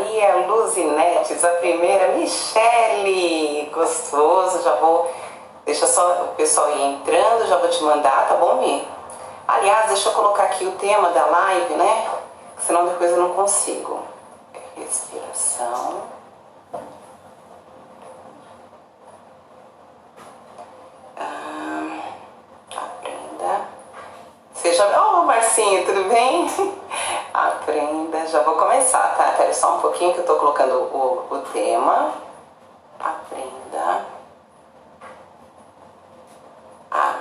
Maria Luzinetes, a primeira, Michele, gostoso, já vou, deixa só o pessoal ir entrando, já vou te mandar, tá bom, Mi? Aliás, deixa eu colocar aqui o tema da live, né? Senão depois eu não consigo. Respiração. Aprenda. Seja... Oh, Marcinho, tudo bem? Aprenda. Já vou começar, tá? Espera só um pouquinho que eu tô colocando o tema. Aprenda a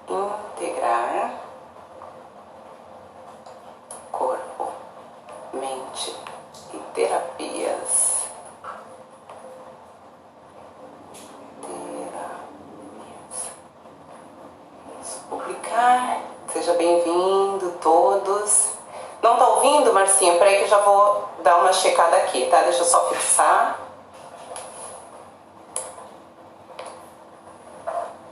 integrar corpo, mente e terapias. Publicar. Seja bem-vindo todos. Não tá ouvindo, Marcinho? Peraí que eu já vou dar uma checada aqui, tá? Deixa eu só fixar.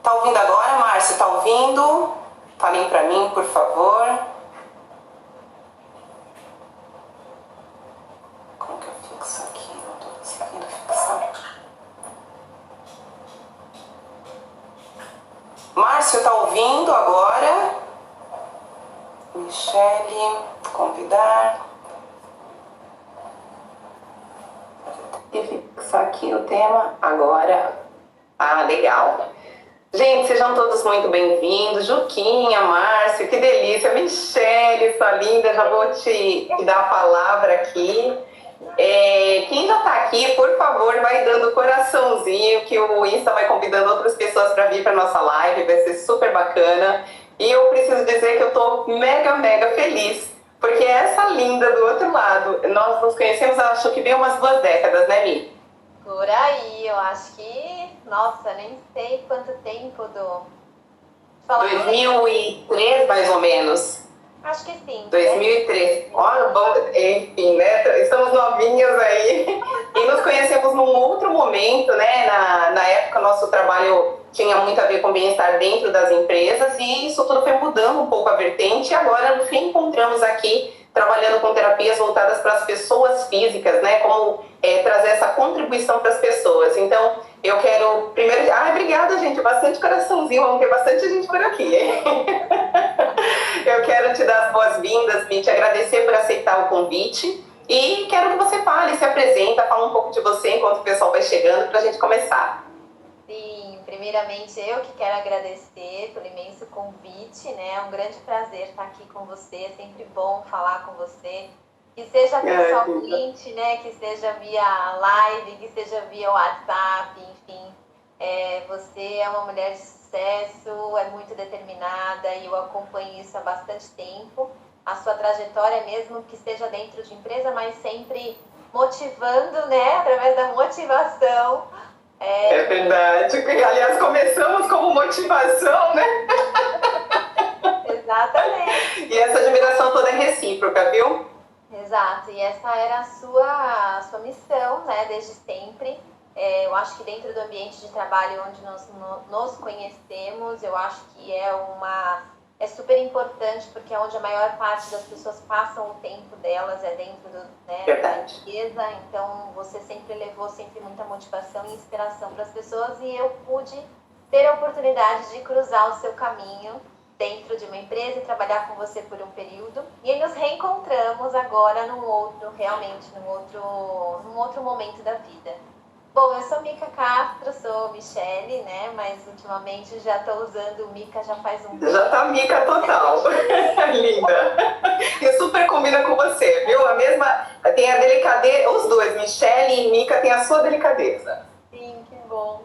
Tá ouvindo agora, Márcio? Tá ouvindo? Falem pra mim, por favor. Como que eu fixo aqui? Não tô conseguindo fixar. Márcio, tá ouvindo agora? Michele, convidar. E fixar aqui o tema agora. Ah, legal. Gente, sejam todos muito bem-vindos. Juquinha, Márcio, que delícia. Michele, sua linda, já vou te dar a palavra aqui. Quem já tá aqui, por favor, vai dando coraçãozinho, que o Insta vai convidando outras pessoas para vir para nossa live, vai ser super bacana. E eu preciso dizer que eu tô mega, mega feliz, porque essa linda do outro lado, nós nos conhecemos, acho que bem umas 2 décadas, né, Mi? Por aí, eu acho que, nossa, nem sei quanto tempo 2003, mais ou menos. Acho que sim. 2003. Olha, bom, enfim, né? Estamos novinhas aí. E nos conhecemos num outro momento, né? Na época, nosso trabalho tinha muito a ver com bem-estar dentro das empresas e isso tudo foi mudando um pouco a vertente. E agora nos reencontramos aqui, trabalhando com terapias voltadas para as pessoas físicas, né? Como trazer essa contribuição para as pessoas. Então, eu quero primeiro... obrigada, gente. Bastante coraçãozinho. Vamos ter bastante gente por aqui. Eu quero te dar as boas-vindas, te agradecer por aceitar o convite e quero que você fale, se apresenta, fala um pouco de você enquanto o pessoal vai chegando para a gente começar. Sim, primeiramente eu que quero agradecer pelo imenso convite, né? É um grande prazer estar aqui com você, é sempre bom falar com você, que seja pessoalmente, né? Que seja via live, que seja via WhatsApp, enfim. Você é uma mulher de sucesso, é muito determinada e eu acompanho isso há bastante tempo. A sua trajetória, mesmo que esteja dentro de empresa, mas sempre motivando, né? Através da motivação. É verdade. Aliás, começamos como motivação, né? Exatamente. E essa admiração toda é recíproca, viu? Exato. E essa era a sua missão, né? Desde sempre. Eu acho que dentro do ambiente de trabalho onde nós nos conhecemos, eu acho que é super importante, porque é onde a maior parte das pessoas passam o tempo delas, é dentro da empresa. Então, você sempre levou muita motivação e inspiração para as pessoas e eu pude ter a oportunidade de cruzar o seu caminho dentro de uma empresa e trabalhar com você por um período. E aí nos reencontramos agora num outro momento da vida. Bom, eu sou Mica Castro, sou Michele, né? Mas ultimamente já estou usando Mica já faz um tempo. Já tá Mica total. Linda. E super combina com você, viu? A mesma, tem a delicadeza, os dois, Michele e Mica, tem a sua delicadeza. Sim, que bom.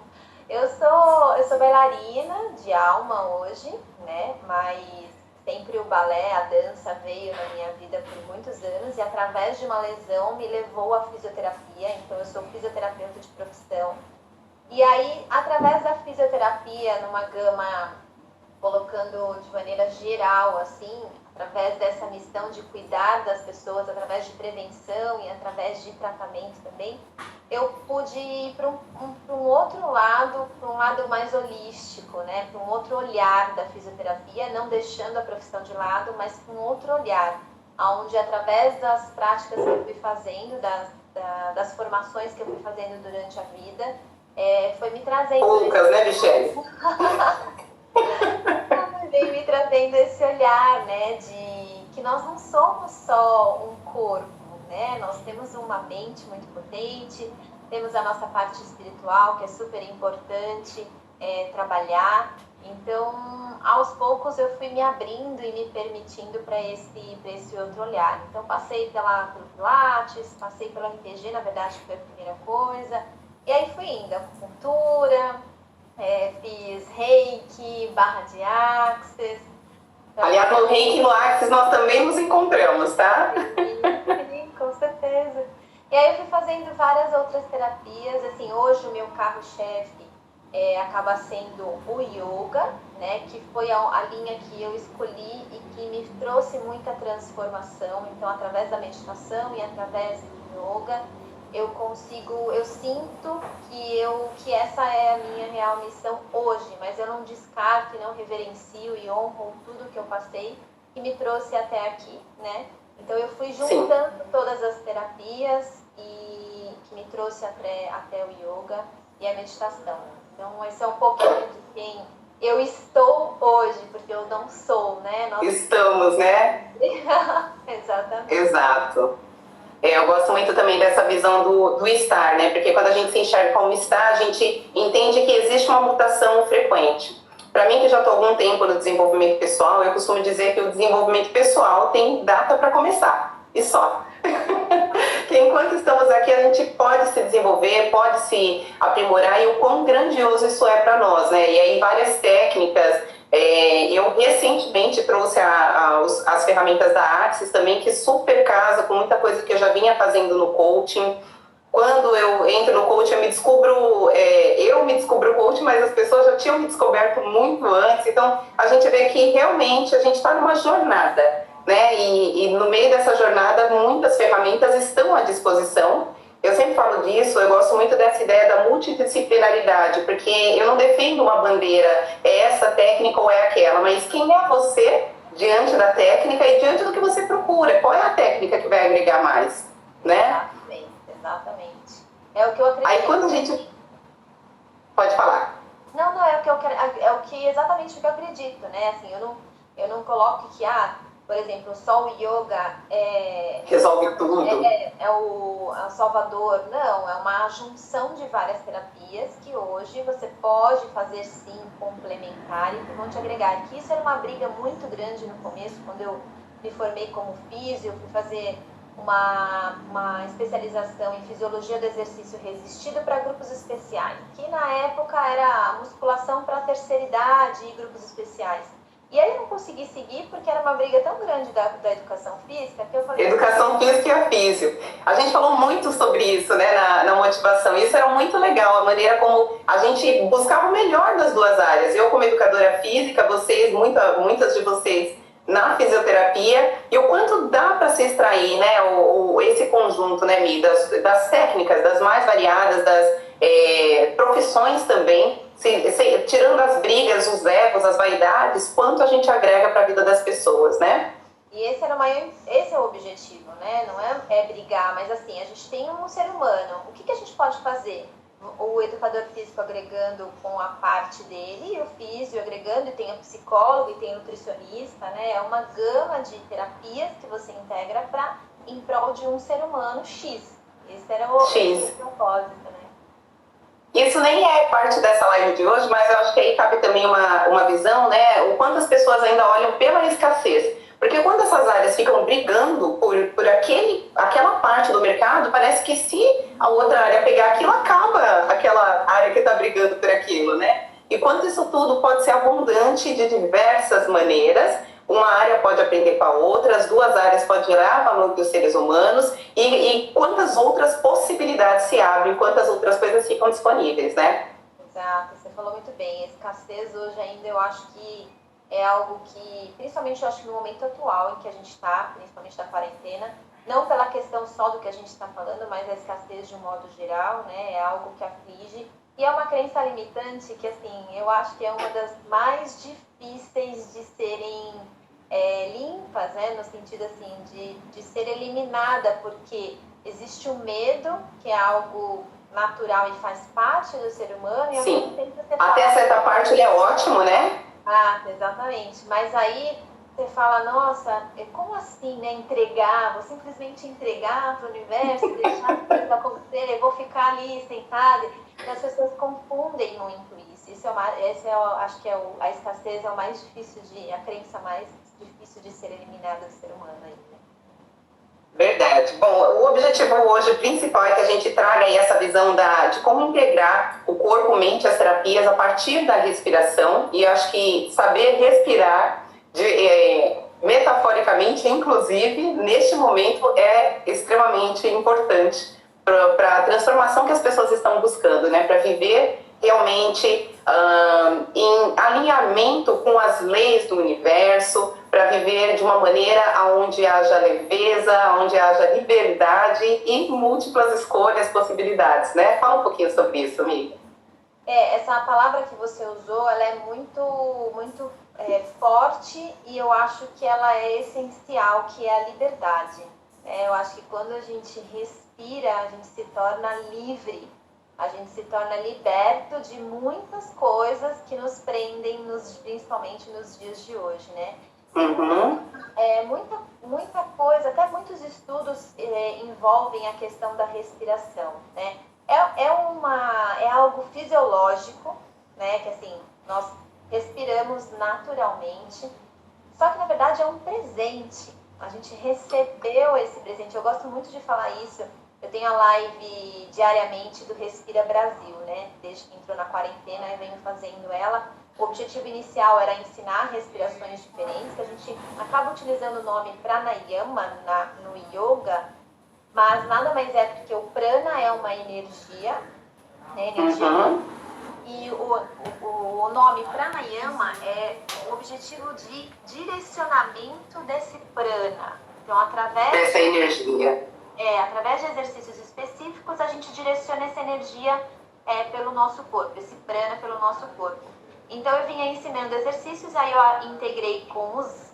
Eu sou bailarina de alma hoje, né? Mas sempre o balé, a dança veio na minha vida por muitos anos e através de uma lesão me levou à fisioterapia. Então eu sou fisioterapeuta de profissão. E aí, através da fisioterapia, numa gama, colocando de maneira geral, assim, através dessa missão de cuidar das pessoas, através de prevenção e através de tratamento também, eu pude ir para um outro lado, para um lado mais holístico, né? Para um outro olhar da fisioterapia, não deixando a profissão de lado, mas com outro olhar. onde através das práticas que eu fui fazendo, das formações que eu fui fazendo durante a vida, foi me trazendo... Poucas, né, Michele? Veio me trazendo esse olhar, né, de que nós não somos só um corpo, né? Nós temos uma mente muito potente, temos a nossa parte espiritual, que é super importante trabalhar. Então, aos poucos, eu fui me abrindo e me permitindo para esse outro olhar. Então, passei pelo Pilates, passei pelo RPG, na verdade, foi a primeira coisa. E aí fui indo, acupuntura, fiz reiki, barra de axis. Aliás, no reiki e no axis nós também nos encontramos, tá? Sim, com certeza. E aí eu fui fazendo várias outras terapias. Assim, hoje o meu carro-chefe acaba sendo o yoga, né? Que foi a linha que eu escolhi e que me trouxe muita transformação. Então, através da meditação e através do yoga, eu sinto que essa é a minha real missão hoje, mas eu não descarto e não reverencio e honro tudo que eu passei que me trouxe até aqui, né? Então eu fui juntando todas as terapias e que me trouxe até o yoga e a meditação. Então esse é um pouquinho de quem eu estou hoje, porque eu não sou, né? Estamos, né? Exatamente. Exato. Eu gosto muito também dessa visão do estar, né? Porque quando a gente se enxerga como está, a gente entende que existe uma mutação frequente. Para mim, que já estou há algum tempo no desenvolvimento pessoal, eu costumo dizer que o desenvolvimento pessoal tem data para começar, e só. Que enquanto estamos aqui, a gente pode se desenvolver, pode se aprimorar, e o quão grandioso isso é para nós, né? E aí várias técnicas, eu recentemente trouxe as ferramentas da Axis também, que super casa com muita coisa que eu já vinha fazendo no coaching. Quando eu entro no coaching, eu me descubro coaching, mas as pessoas já tinham me descoberto muito antes. Então, a gente vê que realmente a gente está numa jornada, né? E no meio dessa jornada, muitas ferramentas estão à disposição. Eu sempre falo disso, eu gosto muito dessa ideia da multidisciplinaridade, porque eu não defendo uma bandeira, é essa técnica ou é aquela, mas quem é você diante da técnica e diante do que você procura? Qual é a técnica que vai agregar mais, né? Exatamente. É o que eu acredito. Aí quando a gente... Pode falar. Não, exatamente o que eu acredito, né? Assim, eu não coloco que, por exemplo, só o yoga resolve tudo. É o salvador. Não, é uma junção de várias terapias que hoje você pode fazer sim complementar e que vão te agregar. Que isso era uma briga muito grande no começo, quando eu me formei como físio, fui fazer uma especialização em fisiologia do exercício resistido para grupos especiais, que na época era musculação para terceira idade e grupos especiais. E aí eu não consegui seguir porque era uma briga tão grande da educação física que eu falei... Educação física e a físio. A gente falou muito sobre isso, né, na motivação. Isso era muito legal, a maneira como a gente buscava o melhor das duas áreas. Eu como educadora física, muitas de vocês na fisioterapia, e o quanto dá para se extrair, né, esse conjunto, né, Mi, das técnicas, das mais variadas, das profissões também, tirando as brigas, os egos, as vaidades, quanto a gente agrega para a vida das pessoas, né? E esse é o objetivo, né? Não é brigar, mas assim, a gente tem um ser humano. O que a gente pode fazer? O educador físico agregando com a parte dele, e o físio agregando, e tem o psicólogo, e tem o nutricionista, né? É uma gama de terapias que você integra em prol de um ser humano X. Esse era o propósito, né? Isso nem é parte dessa live de hoje, mas eu acho que aí cabe também uma visão, né? O quanto as pessoas ainda olham pela escassez. Porque quando essas áreas ficam brigando por aquela parte do mercado, parece que se a outra área pegar aquilo, acaba aquela área que está brigando por aquilo, né? E quanto isso tudo pode ser abundante de diversas maneiras, uma área pode aprender com a outra, as duas áreas podem gerar valor para os seres humanos, e quantas outras possibilidades se abrem, quantas outras coisas ficam disponíveis, né? Exato, você falou muito bem. A escassez hoje ainda eu acho que é algo que, principalmente eu acho que no momento atual em que a gente está, principalmente da quarentena, não pela questão só do que a gente está falando, mas a escassez de um modo geral, né, é algo que aflige. E é uma crença limitante que, assim, eu acho que é uma das mais difíceis de serem limpas, né? No sentido assim de ser eliminada, porque existe o medo, que é algo natural e faz parte do ser humano, e ao mesmo tempo você até certa parte ele é ótimo, né? Ah, exatamente. Mas aí você fala, nossa, como assim, né? Entregar, vou simplesmente entregar para o universo, deixar as coisas acontecerem, eu vou ficar ali sentada. E as pessoas confundem muito isso. Acho que a escassez é o mais difícil a crença mais difícil de ser eliminada do ser humano aí, né? Verdade. Bom, o objetivo hoje principal é que a gente traga aí essa visão de como integrar o corpo, mente, as terapias a partir da respiração. E eu acho que saber respirar metaforicamente, inclusive, neste momento, é extremamente importante para a transformação que as pessoas estão buscando, né? Para viver realmente em alinhamento com as leis do universo, para viver de uma maneira onde haja leveza, onde haja liberdade e múltiplas escolhas, possibilidades, né? Fala um pouquinho sobre isso, amiga. Essa palavra que você usou, ela é muito forte, e eu acho que ela é essencial, que é a liberdade. Eu acho que quando a gente respira, a gente se torna livre, a gente se torna liberto de muitas coisas que nos prendem, principalmente nos dias de hoje, né? Uhum. Muita coisa, até muitos estudos envolvem a questão da respiração, né? É algo fisiológico, né? Que assim, nós respiramos naturalmente, só que na verdade é um presente. A gente recebeu esse presente. Eu gosto muito de falar isso. Eu tenho a live diariamente do Respira Brasil, né? Desde que entrou na quarentena, eu venho fazendo ela. O objetivo inicial era ensinar respirações diferentes, que a gente acaba utilizando o nome pranayama no yoga, mas nada mais é porque o prana é uma energia, né? E o nome pranayama é o objetivo de direcionamento desse prana. Então, através dessa energia. Através de exercícios específicos, a gente direciona essa energia pelo nosso corpo, esse prana pelo nosso corpo. Então, eu vinha ensinando exercícios, aí eu integrei com os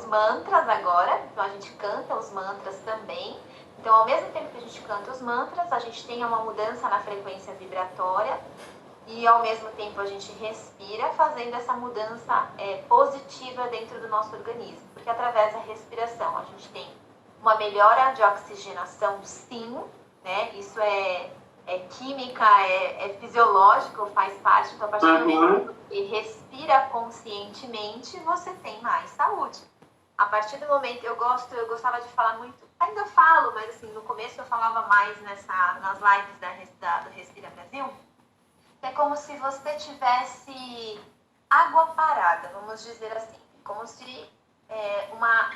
mantras agora. Então, a gente canta os mantras também. Então, ao mesmo tempo que a gente canta os mantras, a gente tem uma mudança na frequência vibratória, e ao mesmo tempo a gente respira, fazendo essa mudança positiva dentro do nosso organismo. Porque através da respiração a gente tem uma melhora de oxigenação, sim, né? Isso é química, é fisiológico, faz parte. Então, a partir do momento que respira conscientemente, você tem mais saúde. A partir do momento, eu gostava de falar muito, ainda falo, mas assim, no começo eu falava mais nas lives do Respira Brasil, que é como se você tivesse água parada, vamos dizer assim, como se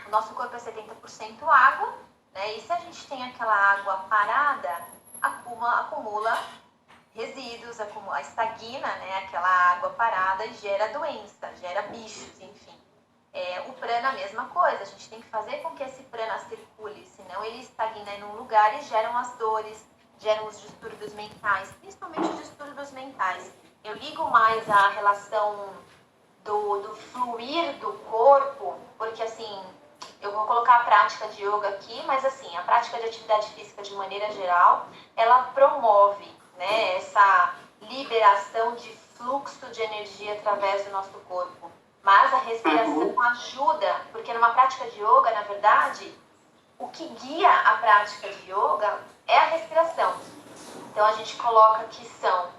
o nosso corpo é 70% água, né? E se a gente tem aquela água parada, acumula resíduos, estagna, né? Aquela água parada, e gera doença, gera bichos, enfim. O prana, a mesma coisa, a gente tem que fazer com que esse prana circule, senão ele estagna em um lugar e geram as dores, geram os distúrbios mentais, principalmente os distúrbios mentais. Eu ligo mais a relação do fluir do corpo, porque assim, eu vou colocar a prática de yoga aqui, mas assim, a prática de atividade física de maneira geral, ela promove, né, essa liberação de fluxo de energia através do nosso corpo. Mas a respiração ajuda, porque numa prática de yoga, na verdade, o que guia a prática de yoga é a respiração. Então a gente coloca que são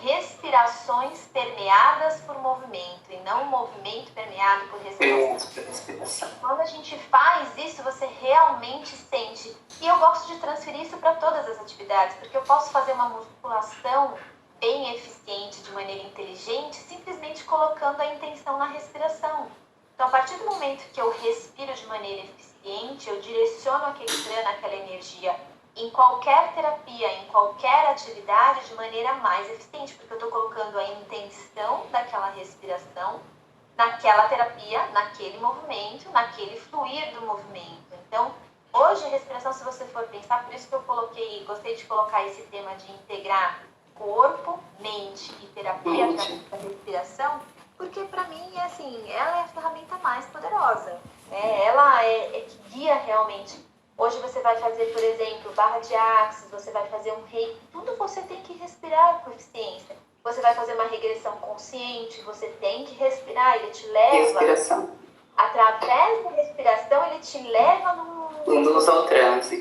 respirações permeadas por movimento, e não movimento permeado por respiração. Quando a gente faz isso, você realmente sente. E eu gosto de transferir isso para todas as atividades, porque eu posso fazer uma musculação bem eficiente, de maneira inteligente, simplesmente colocando a intenção na respiração. Então, a partir do momento que eu respiro de maneira eficiente, eu direciono aquele prana, aquela energia, em qualquer terapia, em qualquer atividade, de maneira mais eficiente, porque eu estou colocando a intenção daquela respiração naquela terapia, naquele movimento, naquele fluir do movimento. Então, hoje a respiração, se você for pensar, por isso que eu gostei de colocar esse tema de integrar corpo, mente e terapia através da respiração, Porque para mim, assim, ela é a ferramenta mais poderosa, né? Ela é que guia realmente. Hoje você vai fazer, por exemplo, barra de axis, você vai fazer um reiki, tudo você tem que respirar com eficiência. Você vai fazer uma regressão consciente, você tem que respirar, ele te leva... Respiração. Através da respiração, ele te leva num... Induz ao transe.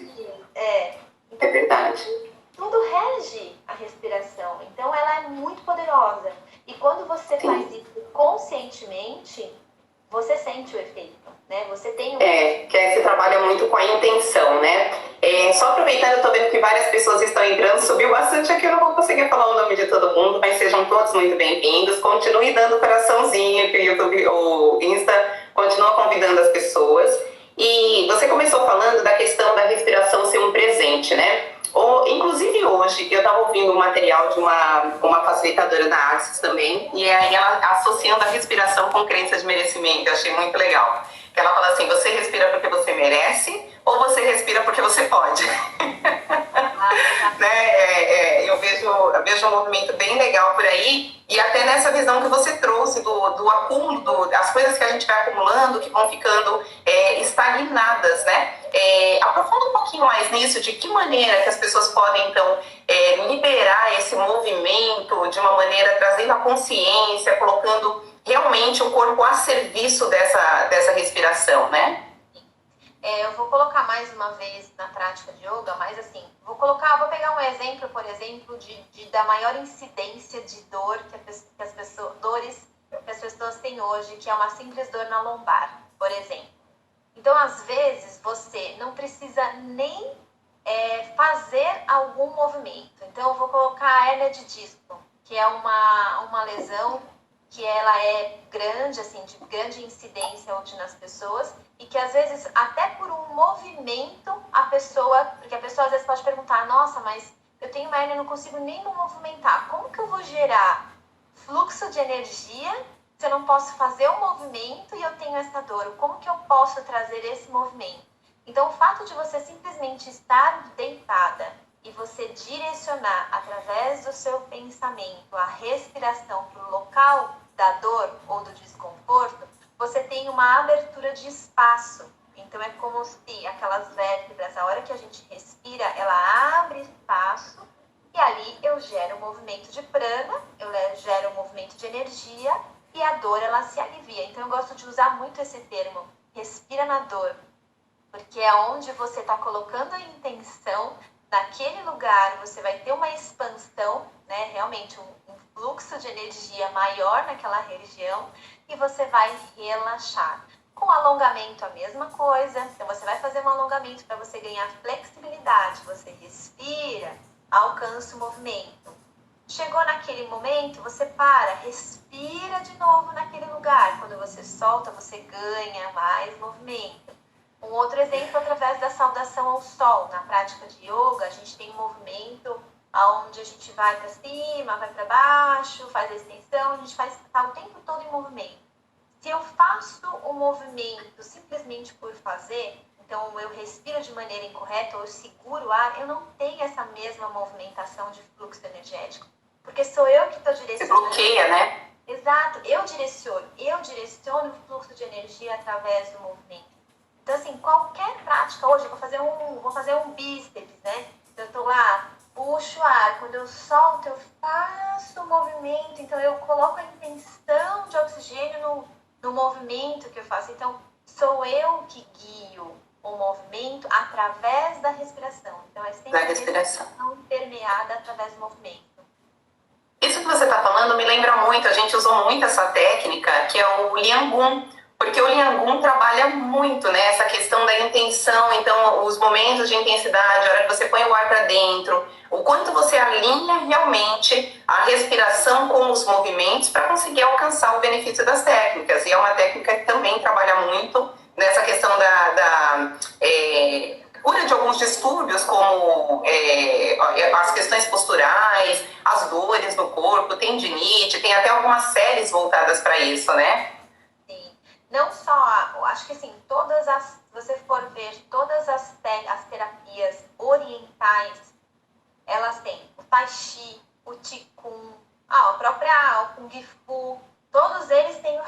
Então, é verdade. Tudo rege a respiração. Então, ela é muito poderosa. E quando você faz isso conscientemente, você sente o efeito, né? Você tem que aí você trabalha muito com a intenção, né? Só aproveitando, eu tô vendo que várias pessoas estão entrando, subiu bastante aqui, eu não vou conseguir falar o nome de todo mundo, mas sejam todos muito bem-vindos. Continue dando coraçãozinho, que o YouTube, o Insta continua convidando as pessoas. E você começou falando da questão da respiração ser um presente, né? Inclusive hoje, eu estava ouvindo um material de uma facilitadora da Axis também, e aí ela associando a respiração com crença de merecimento, eu achei muito legal. Ela fala assim, você respira porque você merece ou você respira porque você pode? Né? Eu vejo um movimento bem legal por aí, e até nessa visão que você trouxe do acúmulo, das coisas que a gente vai acumulando, que vão ficando estagnadas, né? Aprofunda um pouquinho mais nisso, de que maneira que as pessoas podem, então, liberar esse movimento de uma maneira, trazendo a consciência, colocando realmente o corpo a serviço dessa respiração, né? Eu vou colocar mais uma vez na prática de yoga, mas assim, vou pegar um exemplo, por exemplo, da maior incidência de dor que as pessoas têm hoje, que é uma simples dor na lombar, por exemplo. Então, às vezes, você não precisa nem fazer algum movimento. Então, eu vou colocar a hérnia de disco, que é uma lesão que ela é grande, assim, de grande incidência hoje nas pessoas, e que às vezes, até por um movimento, porque a pessoa às vezes pode perguntar, nossa, mas eu tenho uma hérnia e não consigo nem me movimentar, como que eu vou gerar fluxo de energia se eu não posso fazer um movimento e eu tenho essa dor? Como que eu posso trazer esse movimento? Então, o fato de você simplesmente estar deitada e você direcionar através do seu pensamento a respiração para o local da dor ou do desconforto, você tem uma abertura de espaço. Então, é como se aquelas vértebras, a hora que a gente respira, ela abre espaço e ali eu gero um movimento de prana, eu gero um movimento de energia e a dor, ela se alivia. Então, eu gosto de usar muito esse termo, respira na dor, porque é onde você está colocando a intenção naquele lugar, você vai ter uma expansão, né? Realmente um fluxo de energia maior naquela região e você vai relaxar. Com alongamento, a mesma coisa. Então, você vai fazer um alongamento para você ganhar flexibilidade. Você respira, alcança o movimento. Chegou naquele momento, você para, respira de novo naquele lugar. Quando você solta, você ganha mais movimento. Um outro exemplo, através da saudação ao sol. Na prática de yoga, a gente tem um movimento onde a gente vai para cima, vai para baixo, faz a extensão, a gente está o tempo todo em movimento. Se eu faço um movimento simplesmente por fazer, então eu respiro de maneira incorreta ou eu seguro o ar, eu não tenho essa mesma movimentação de fluxo energético. Porque sou eu que estou direcionando. Você bloqueia, né? Exato, eu direciono o fluxo de energia através do movimento. Então, assim, qualquer prática hoje, eu vou fazer um bíceps, né? Então, eu tô lá, puxo o ar, quando eu solto, eu faço o movimento, então eu coloco a intenção de oxigênio no movimento que eu faço. Então, sou eu que guio o movimento através da respiração. Então, é sempre a respiração permeada através do movimento. Isso que você está falando me lembra muito, a gente usou muito essa técnica, que é o Liangun, porque o Liangun trabalha muito, né, essa questão da intenção, então os momentos de intensidade, a hora que você põe o ar para dentro, o quanto você alinha realmente a respiração com os movimentos para conseguir alcançar o benefício das técnicas. E é uma técnica que também trabalha muito nessa questão da cura de alguns distúrbios, como as questões posturais, as dores no corpo, tendinite, tem até algumas séries voltadas para isso, né? Sim. Não só, acho que assim, se você for ver todas as terapias orientais, elas têm o Tai Chi, o Qigong, o Kung Fu, Todos eles têm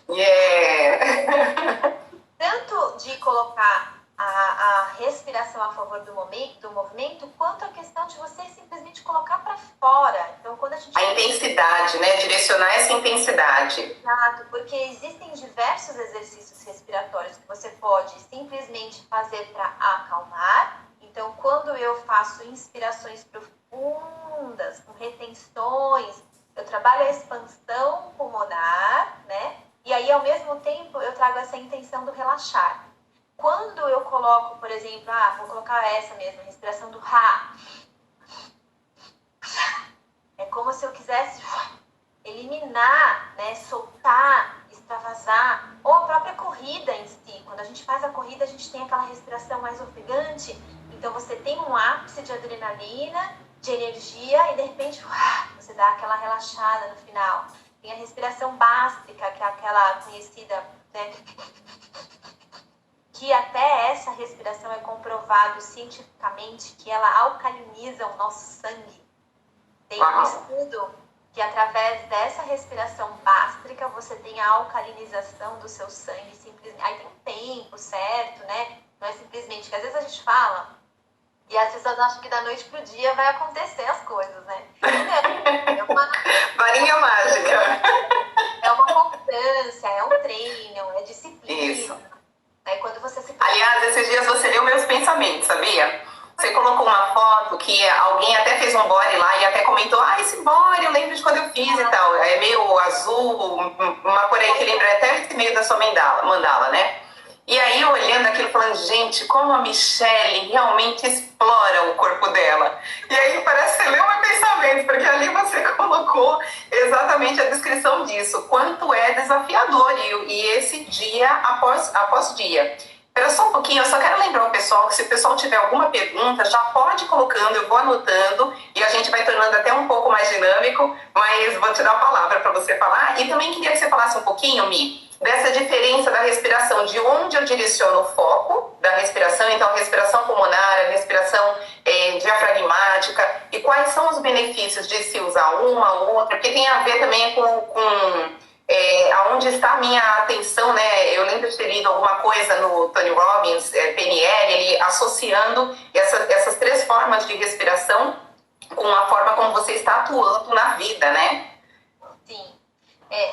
Yeah! tanto de colocar a respiração a favor do movimento, quanto a questão de você simplesmente colocar para fora. Então, quando a gente... A intensidade, né? Direcionar essa intensidade. Exato, porque existem diversos exercícios respiratórios que você pode simplesmente fazer para acalmar. Então, quando eu faço inspirações profundas, com retenções, eu trabalho a expansão pulmonar, né? E aí, ao mesmo tempo, eu trago essa intenção do relaxar. Quando eu coloco, por exemplo, vou colocar essa mesma, respiração do Ra. É como se eu quisesse eliminar, né, soltar, extravasar, ou a própria corrida em si. Quando a gente faz a corrida, a gente tem aquela respiração mais ofegante, então você tem um ápice de adrenalina, de energia, e de repente você dá aquela relaxada no final. Tem a respiração básica, que é aquela conhecida, né, que até essa respiração é comprovado cientificamente que ela alcaliniza o nosso sangue. Tem um estudo que através dessa respiração bástrica você tem a alcalinização do seu sangue. Simplesmente. Aí tem um tempo certo, né? Não é simplesmente que às vezes a gente fala e as pessoas acham que da noite pro dia vai acontecer as coisas, né? É uma... Varinha mágica. É uma constância, é um treino, é disciplina. Isso. Aí quando você se... Aliás, esses dias você leu meus pensamentos, sabia? Você colocou uma foto que alguém até fez um body lá e até comentou, esse body eu lembro de quando eu fiz e tal. É meio azul, uma cor aí que lembra até esse meio da sua mandala, né? E aí eu olhando aquilo falando, gente, como a Michelle realmente explora o corpo dela. E aí parece que você leu meu pensamento, porque ali você colocou exatamente a descrição disso. Quanto é desafiador e esse dia após dia. Espera só um pouquinho, eu só quero lembrar o pessoal que se o pessoal tiver alguma pergunta, já pode ir colocando, eu vou anotando e a gente vai tornando até um pouco mais dinâmico, mas vou te dar a palavra para você falar. E também queria que você falasse um pouquinho, Mi, dessa diferença da respiração, de onde eu direciono o foco da respiração, então a respiração pulmonar, a respiração diafragmática, e quais são os benefícios de se usar uma ou outra, porque tem a ver também com aonde está a minha atenção, né? Eu lembro de ter lido alguma coisa no Tony Robbins, PNL, ele associando essas três formas de respiração com a forma como você está atuando na vida, né? Sim.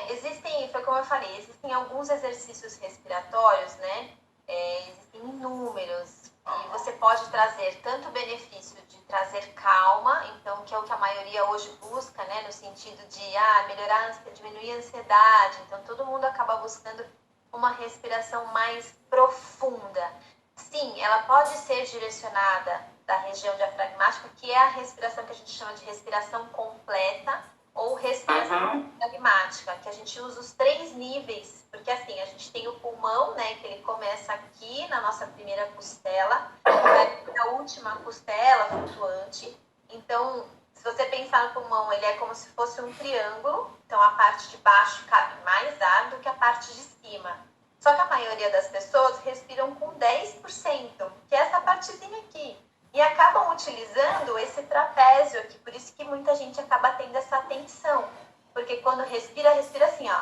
Existem, foi como eu falei, existem alguns exercícios respiratórios, né? Existem inúmeros. E você pode trazer tanto o benefício de trazer calma, então, que é o que a maioria hoje busca, né? No sentido de melhorar, diminuir a ansiedade. Então, todo mundo acaba buscando uma respiração mais profunda. Sim, ela pode ser direcionada da região diafragmática, que é a respiração que a gente chama de respiração completa, ou respiração diafragmática, que a gente usa os 3 níveis, porque assim, a gente tem o pulmão, né, que ele começa aqui na nossa primeira costela, vai para a última costela flutuante. Então, se você pensar no pulmão, ele é como se fosse um triângulo, então a parte de baixo cabe mais ar do que a parte de cima. Só que a maioria das pessoas respiram com 10%, que é essa partezinha aqui. E acabam utilizando esse trapézio aqui, por isso que muita gente acaba tendo essa tensão. Porque quando respira, respira assim, ó.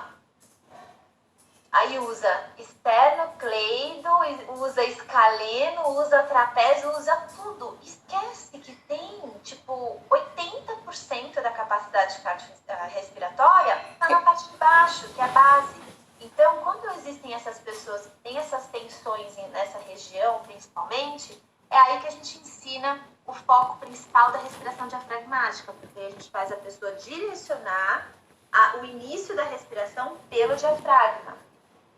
Aí usa esternocleido, usa escaleno, usa trapézio, usa tudo. Esquece que tem, 80% da capacidade respiratória está na parte de baixo, que é a base. Então, quando existem essas pessoas que têm essas tensões nessa região, principalmente, é aí que a gente ensina o foco principal da respiração diafragmática, porque a gente faz a pessoa direcionar o início da respiração pelo diafragma.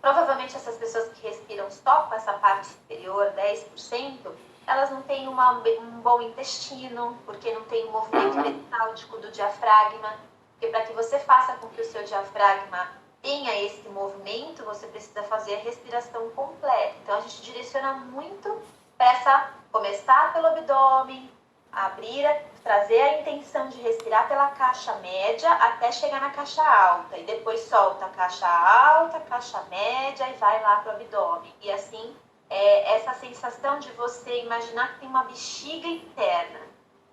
Provavelmente essas pessoas que respiram só com essa parte superior, 10%, elas não têm um bom intestino, porque não tem um movimento peristáltico do diafragma, porque para que você faça com que o seu diafragma tenha esse movimento, você precisa fazer a respiração completa. Então a gente direciona muito para começar pelo abdômen, trazer a intenção de respirar pela caixa média até chegar na caixa alta. E depois solta a caixa alta, caixa média e vai lá para o abdômen. E assim, essa sensação de você imaginar que tem uma bexiga interna.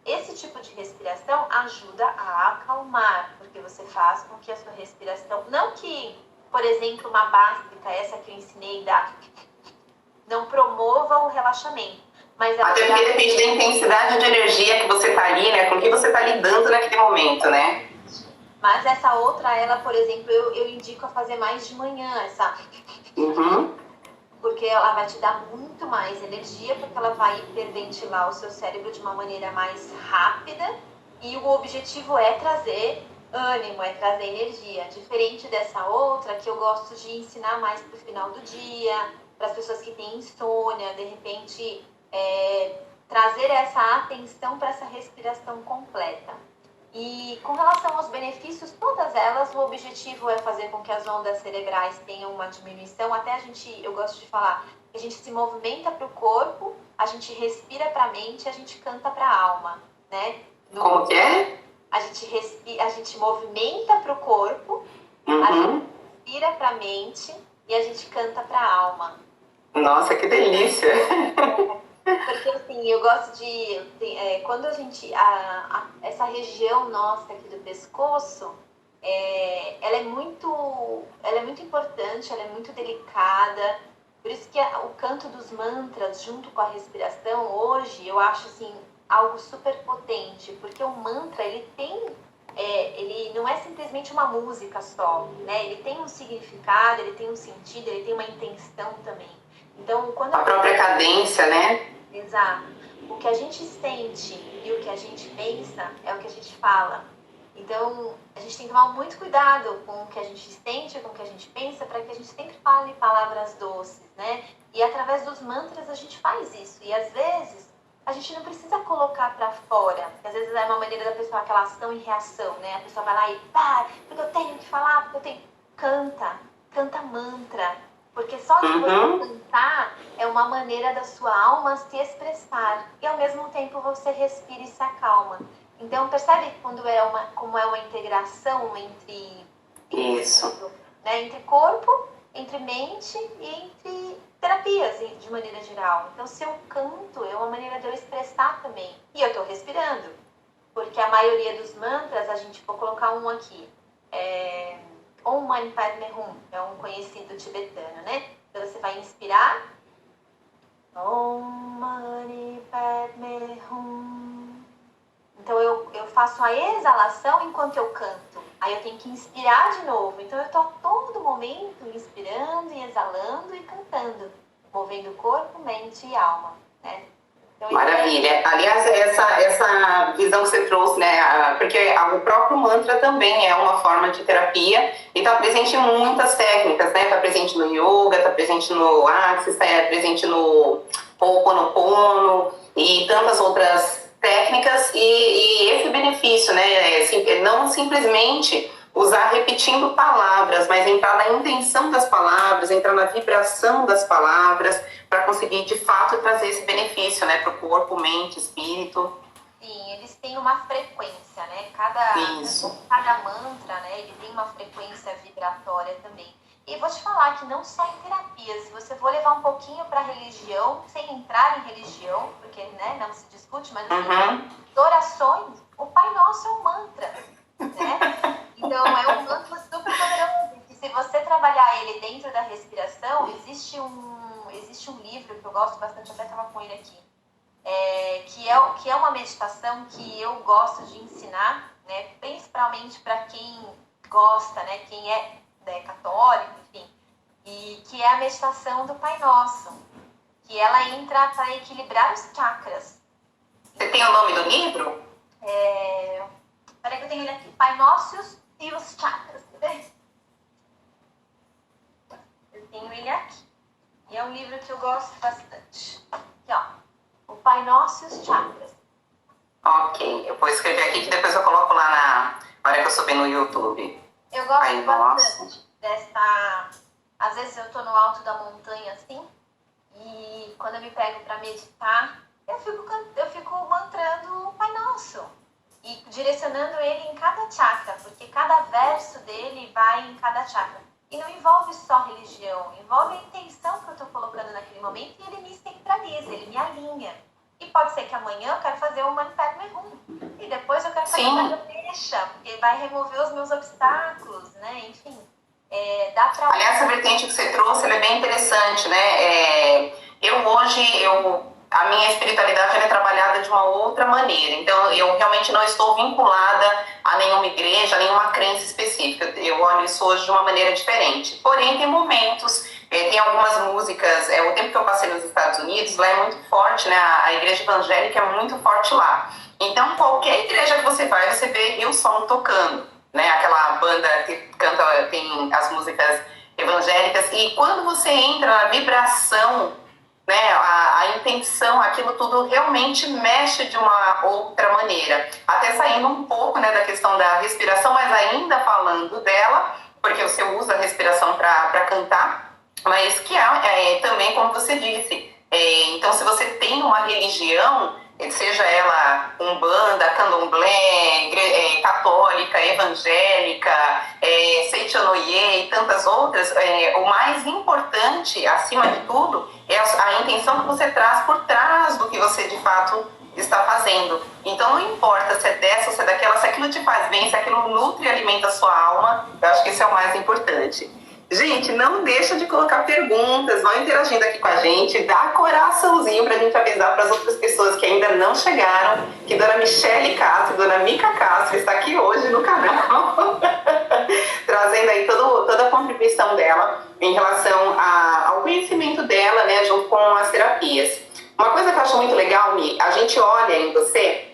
esse tipo de respiração ajuda a acalmar, porque você faz com que a sua respiração, não que, por exemplo, uma básica, essa que eu ensinei, não promova o relaxamento, mas ela até porque depende da intensidade de energia que você tá ali, né? Com que você tá lidando naquele momento, né? Mas essa outra, ela, por exemplo, eu indico a fazer mais de manhã, essa. Porque ela vai te dar muito mais energia, porque ela vai hiperventilar o seu cérebro de uma maneira mais rápida, e o objetivo é trazer ânimo, é trazer energia. Diferente dessa outra, que eu gosto de ensinar mais pro final do dia, para as pessoas que têm insônia, de repente trazer essa atenção para essa respiração completa. E com relação aos benefícios, todas elas, o objetivo é fazer com que as ondas cerebrais tenham uma diminuição. Até eu gosto de falar, a gente se movimenta para o corpo, a gente respira para a mente, a gente canta para a alma, né? Como que é? A gente movimenta para o corpo, a gente respira para a mente e a gente canta para a alma. Nossa, que delícia! Porque assim, eu gosto de... quando a gente... essa região nossa aqui do pescoço, ela é muito importante, ela é muito delicada. Por isso que o canto dos mantras, junto com a respiração, hoje, eu acho assim, algo super potente. Porque o mantra, ele tem... ele não é simplesmente uma música só, né? Ele tem um significado, ele tem um sentido, ele tem uma intenção também. Então, quando a própria cadência, né? Exato. O que a gente sente e o que a gente pensa é o que a gente fala. Então, a gente tem que tomar muito cuidado com o que a gente sente, com o que a gente pensa, para que a gente sempre fale palavras doces, né? E através dos mantras a gente faz isso. E às vezes a gente não precisa colocar para fora. Porque às vezes é uma maneira da pessoa, aquela ação e reação, né? A pessoa vai lá e pá, porque eu tenho que falar, porque eu tenho... Canta mantra. Porque só de você cantar é uma maneira da sua alma se expressar. E ao mesmo tempo você respira e se acalma. Então percebe como é uma integração entre isso, né? Entre corpo, entre mente e entre terapias de maneira geral. Então se eu canto, é uma maneira de eu expressar também. E eu estou respirando. Porque a maioria dos mantras, a gente vou colocar um aqui. Om Mani Padme Hum, é um conhecido tibetano, né? Então você vai inspirar. Om Mani Padme Hum. Então eu faço a exalação enquanto eu canto. Aí eu tenho que inspirar de novo. Então eu estou a todo momento inspirando e exalando e cantando. Movendo corpo, mente e alma, né? Maravilha. Aliás, essa visão que você trouxe, né? Porque o próprio mantra também é uma forma de terapia e está presente em muitas técnicas, né? Está presente no yoga, está presente no Axis, está presente no Ho'oponopono e tantas outras técnicas. E esse benefício, né? Não simplesmente usar repetindo palavras, mas entrar na intenção das palavras, entrar na vibração das palavras, para conseguir de fato trazer esse benefício, né, para o corpo, mente, espírito. Sim, eles têm uma frequência, né? Cada mantra, né, ele tem uma frequência vibratória também. E vou te falar que não só em terapia, se você for levar um pouquinho para religião, sem entrar em religião, porque né, não se discute, mas orações, o Pai Nosso é um mantra, né? Então é um mantra super poderoso. E se você trabalhar ele dentro da respiração, existe um livro que eu gosto bastante, até estava com ele aqui, que é uma meditação que eu gosto de ensinar, né, principalmente para quem gosta, né, quem é católico, enfim, e que é a meditação do Pai Nosso, que ela entra para equilibrar os chakras. Você tem o nome do livro? Peraí que eu tenho ele aqui, Pai Nosso e os chakras, eu tenho ele aqui. E é um livro que eu gosto bastante. Aqui, ó. O Pai Nosso e os Chakras. Ok, eu vou escrever aqui que depois eu coloco lá na hora que eu subir no YouTube. Eu gosto bastante dessa... Às vezes eu tô no alto da montanha, assim, e quando eu me pego pra meditar, eu fico mantrando o Pai Nosso. E direcionando ele em cada chakra, porque cada verso dele vai em cada chakra. E não envolve só religião, envolve a intenção que eu estou colocando naquele momento e ele me centraliza, ele me alinha. E pode ser que amanhã eu quero fazer o Manifest Rum. E depois eu quero fazer Sim. o Ganesha, porque vai remover os meus obstáculos, né? Enfim, dá pra... Aliás, essa vertente que você trouxe, ela é bem interessante, né? A minha espiritualidade ela é trabalhada de uma outra maneira. Então, eu realmente não estou vinculada a nenhuma igreja, a nenhuma crença específica. Eu olho isso hoje de uma maneira diferente. Porém, tem momentos, tem algumas músicas. O tempo que eu passei nos Estados Unidos, lá é muito forte, né? A igreja evangélica é muito forte lá. Então, qualquer igreja que você vai, você vê Hillsong tocando, né? Aquela banda que canta, tem as músicas evangélicas. E quando você entra na vibração, né, a intenção, aquilo tudo realmente mexe de uma outra maneira. Até saindo um pouco, né, da questão da respiração, mas ainda falando dela, porque você usa a respiração para cantar, mas que também, como você disse, então se você tem uma religião, seja ela umbanda, candomblé, católica, evangélica, Seitonoye e tantas outras, o mais importante, acima de tudo, é a intenção que você traz por trás do que você de fato está fazendo. Então não importa se é dessa ou se é daquela, se aquilo te faz bem, se aquilo nutre e alimenta a sua alma, eu acho que isso é o mais importante. Gente, não deixa de colocar perguntas, vão interagindo aqui com a gente, dá coraçãozinho pra gente avisar para as outras pessoas que ainda não chegaram, que Dona Michele Castro, Dona Mica Castro está aqui hoje no canal, trazendo aí toda a contribuição dela em relação ao conhecimento dela, né, junto com as terapias. Uma coisa que eu acho muito legal, Mi, a gente olha em você,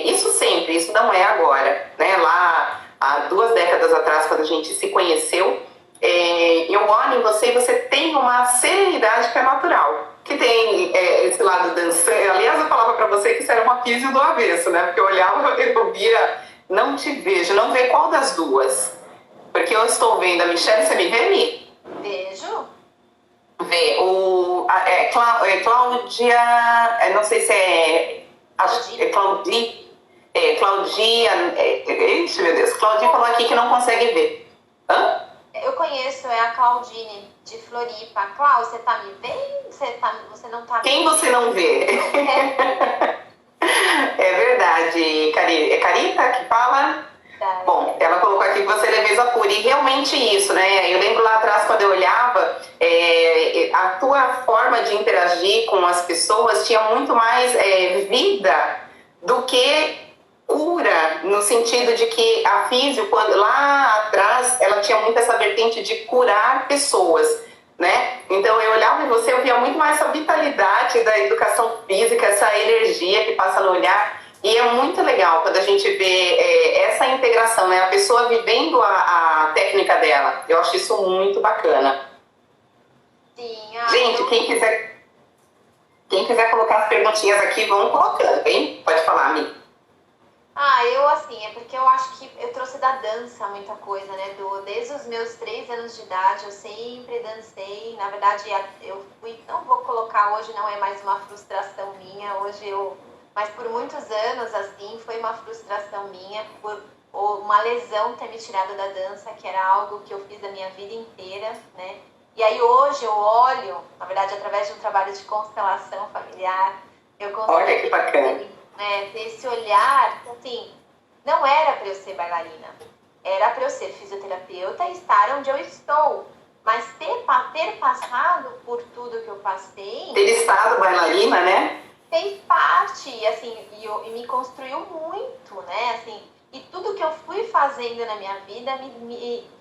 isso sempre, isso não é agora, né, lá há 2 décadas atrás, quando a gente se conheceu, eu olho em você e você tem uma serenidade que é natural, que tem esse lado dançante. Aliás, eu falava pra você que isso era uma físio do avesso, né? Porque eu olhava, eu via, não te vejo, não vê qual das duas. Porque eu estou vendo a Michelle, você me vê, Mi? Vejo. Vê, Cláudia, não sei se é Claudia, ixi, meu Deus, Claudia falou aqui que não consegue ver. Hã? Eu conheço, é a Claudine de Floripa. Cláudia, você tá me vendo? Você não tá me Quem você não vê? É verdade, é Carita que fala? Bom, ela colocou aqui que você é leveza pura, e realmente isso, né? Eu lembro lá atrás, quando eu olhava, a tua forma de interagir com as pessoas tinha muito mais vida do que cura, no sentido de que a físio, quando lá atrás, ela tinha muito essa vertente de curar pessoas, né? Então eu olhava em você, eu via muito mais essa vitalidade da educação física, essa energia que passa no olhar, e é muito legal quando a gente vê essa integração, né? A pessoa vivendo a técnica dela. Eu acho isso muito bacana. Sim, gente, quem quiser colocar as perguntinhas aqui, vão colocando, hein? Pode falar, Mi. Eu assim, é porque eu acho que eu trouxe da dança muita coisa, né? Desde os meus 3 anos de idade, eu sempre dancei. Na verdade, eu fui, não vou colocar hoje, não é mais uma frustração minha. Mas por muitos anos, assim, foi uma frustração minha por uma lesão ter me tirado da dança, que era algo que eu fiz a minha vida inteira, né? E aí hoje eu olho, na verdade, através de um trabalho de constelação familiar, eu consigo... Olha que bacana. Ter esse olhar, assim, não era para eu ser bailarina, era para eu ser fisioterapeuta e estar onde eu estou, mas ter passado por tudo que eu passei... Ter estado bailarina, né? Fez parte, assim, e me construiu muito, né, assim, e tudo que eu fui fazendo na minha vida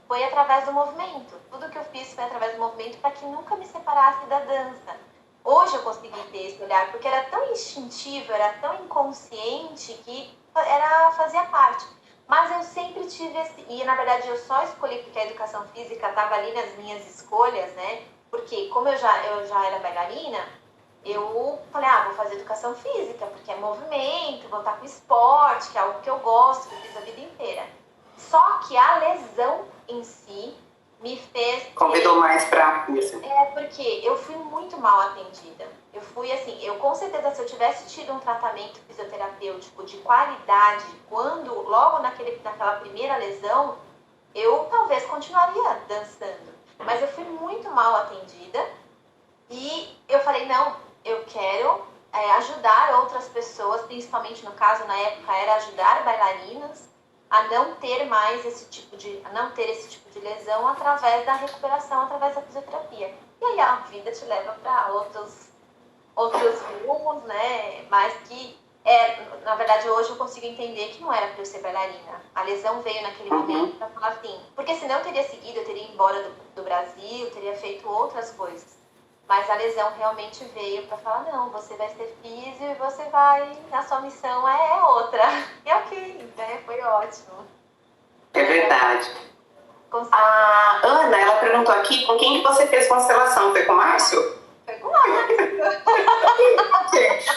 foi através do movimento, tudo que eu fiz foi através do movimento para que nunca me separasse da dança. Hoje eu consegui ter esse olhar, porque era tão instintivo, era tão inconsciente que fazia parte. Mas eu sempre tive e na verdade eu só escolhi porque a educação física estava ali nas minhas escolhas, né? Porque como eu já era bailarina, eu falei, vou fazer educação física, porque é movimento, vou estar com esporte, que é algo que eu gosto, que eu fiz a vida inteira. Só que a lesão em si me fez... Convidou mais pra isso. Porque eu fui muito mal atendida. Eu fui assim, com certeza, se eu tivesse tido um tratamento fisioterapêutico de qualidade, logo naquela primeira lesão, eu talvez continuaria dançando. Mas eu fui muito mal atendida e eu falei, não, eu quero ajudar outras pessoas, principalmente no caso, na época, era ajudar bailarinas a não ter mais esse tipo de lesão através da recuperação, através da fisioterapia. E aí a vida te leva para outros rumos, né? Mas que, na verdade, hoje eu consigo entender que não era para eu ser bailarina. A lesão veio naquele momento para falar assim, porque senão eu teria seguido, eu teria ido embora do Brasil, teria feito outras coisas. Mas a lesão realmente veio para falar, não, você vai ser físio e você vai, a sua missão é outra. E ok, né? Foi ótimo. É verdade. A Ana, ela perguntou aqui, com quem que você fez constelação? Foi com o Márcio? Foi com o Márcio.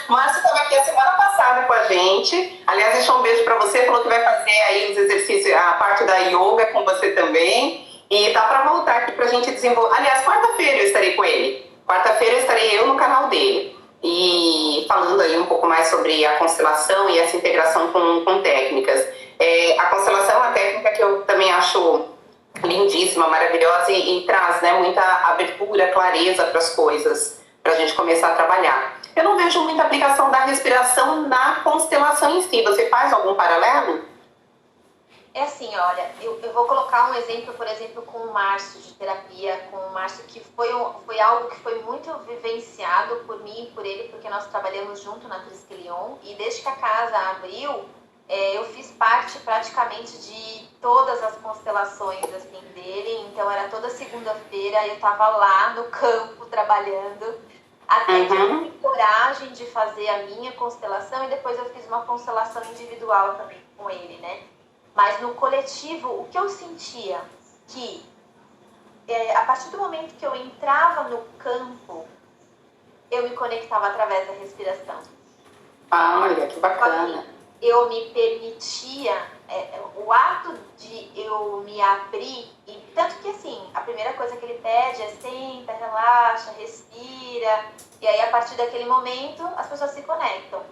O Márcio estava aqui a semana passada com a gente. Aliás, deixou um beijo para você, falou que vai fazer aí os exercícios, a parte da yoga com você também. E tá para voltar aqui para a gente desenvolver. Aliás, quarta-feira eu estarei com ele. Quarta-feira estarei eu no canal dele. E falando aí um pouco mais sobre a constelação e essa integração com técnicas. A constelação é uma técnica que eu também acho lindíssima, maravilhosa e traz, né, muita abertura, clareza para as coisas, para a gente começar a trabalhar. Eu não vejo muita aplicação da respiração na constelação em si. Você faz algum paralelo? É assim, olha, eu vou colocar um exemplo, por exemplo, com o Márcio de terapia, com o Márcio, que foi algo que foi muito vivenciado por mim e por ele, porque nós trabalhamos junto na Trisquelion, e desde que a casa abriu, eu fiz parte praticamente de todas as constelações assim, dele, então era toda segunda-feira, eu estava lá no campo trabalhando, até que eu tive coragem de fazer a minha constelação, e depois eu fiz uma constelação individual também com ele, né? Mas no coletivo, o que eu sentia que a partir do momento que eu entrava no campo, eu me conectava através da respiração. Ah, olha, que bacana. Eu me permitia, o ato de eu me abrir, e tanto que assim, a primeira coisa que ele pede é senta, relaxa, respira, e aí a partir daquele momento as pessoas se conectam.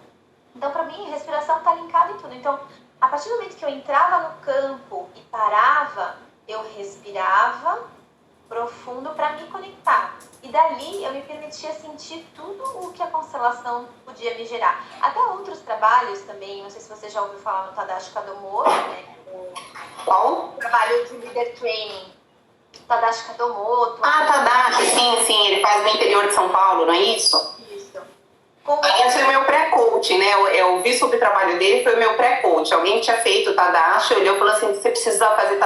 Então, para mim, respiração está linkada em tudo. Então, a partir do momento que eu entrava no campo e parava, eu respirava profundo para me conectar. E dali eu me permitia sentir tudo o que a constelação podia me gerar. Até outros trabalhos também, não sei se você já ouviu falar no Tadashi Kadomoto, né? Qual? O trabalho de Leader Training. Tadashi Kadomoto. Ah, Tadashi, sim, ele faz no interior de São Paulo, não é isso? Esse é o meu pré-coach, né? Eu vi sobre o trabalho dele, foi o meu pré-coach. Alguém que tinha feito Tadashi, olhou e falou assim, você precisa fazer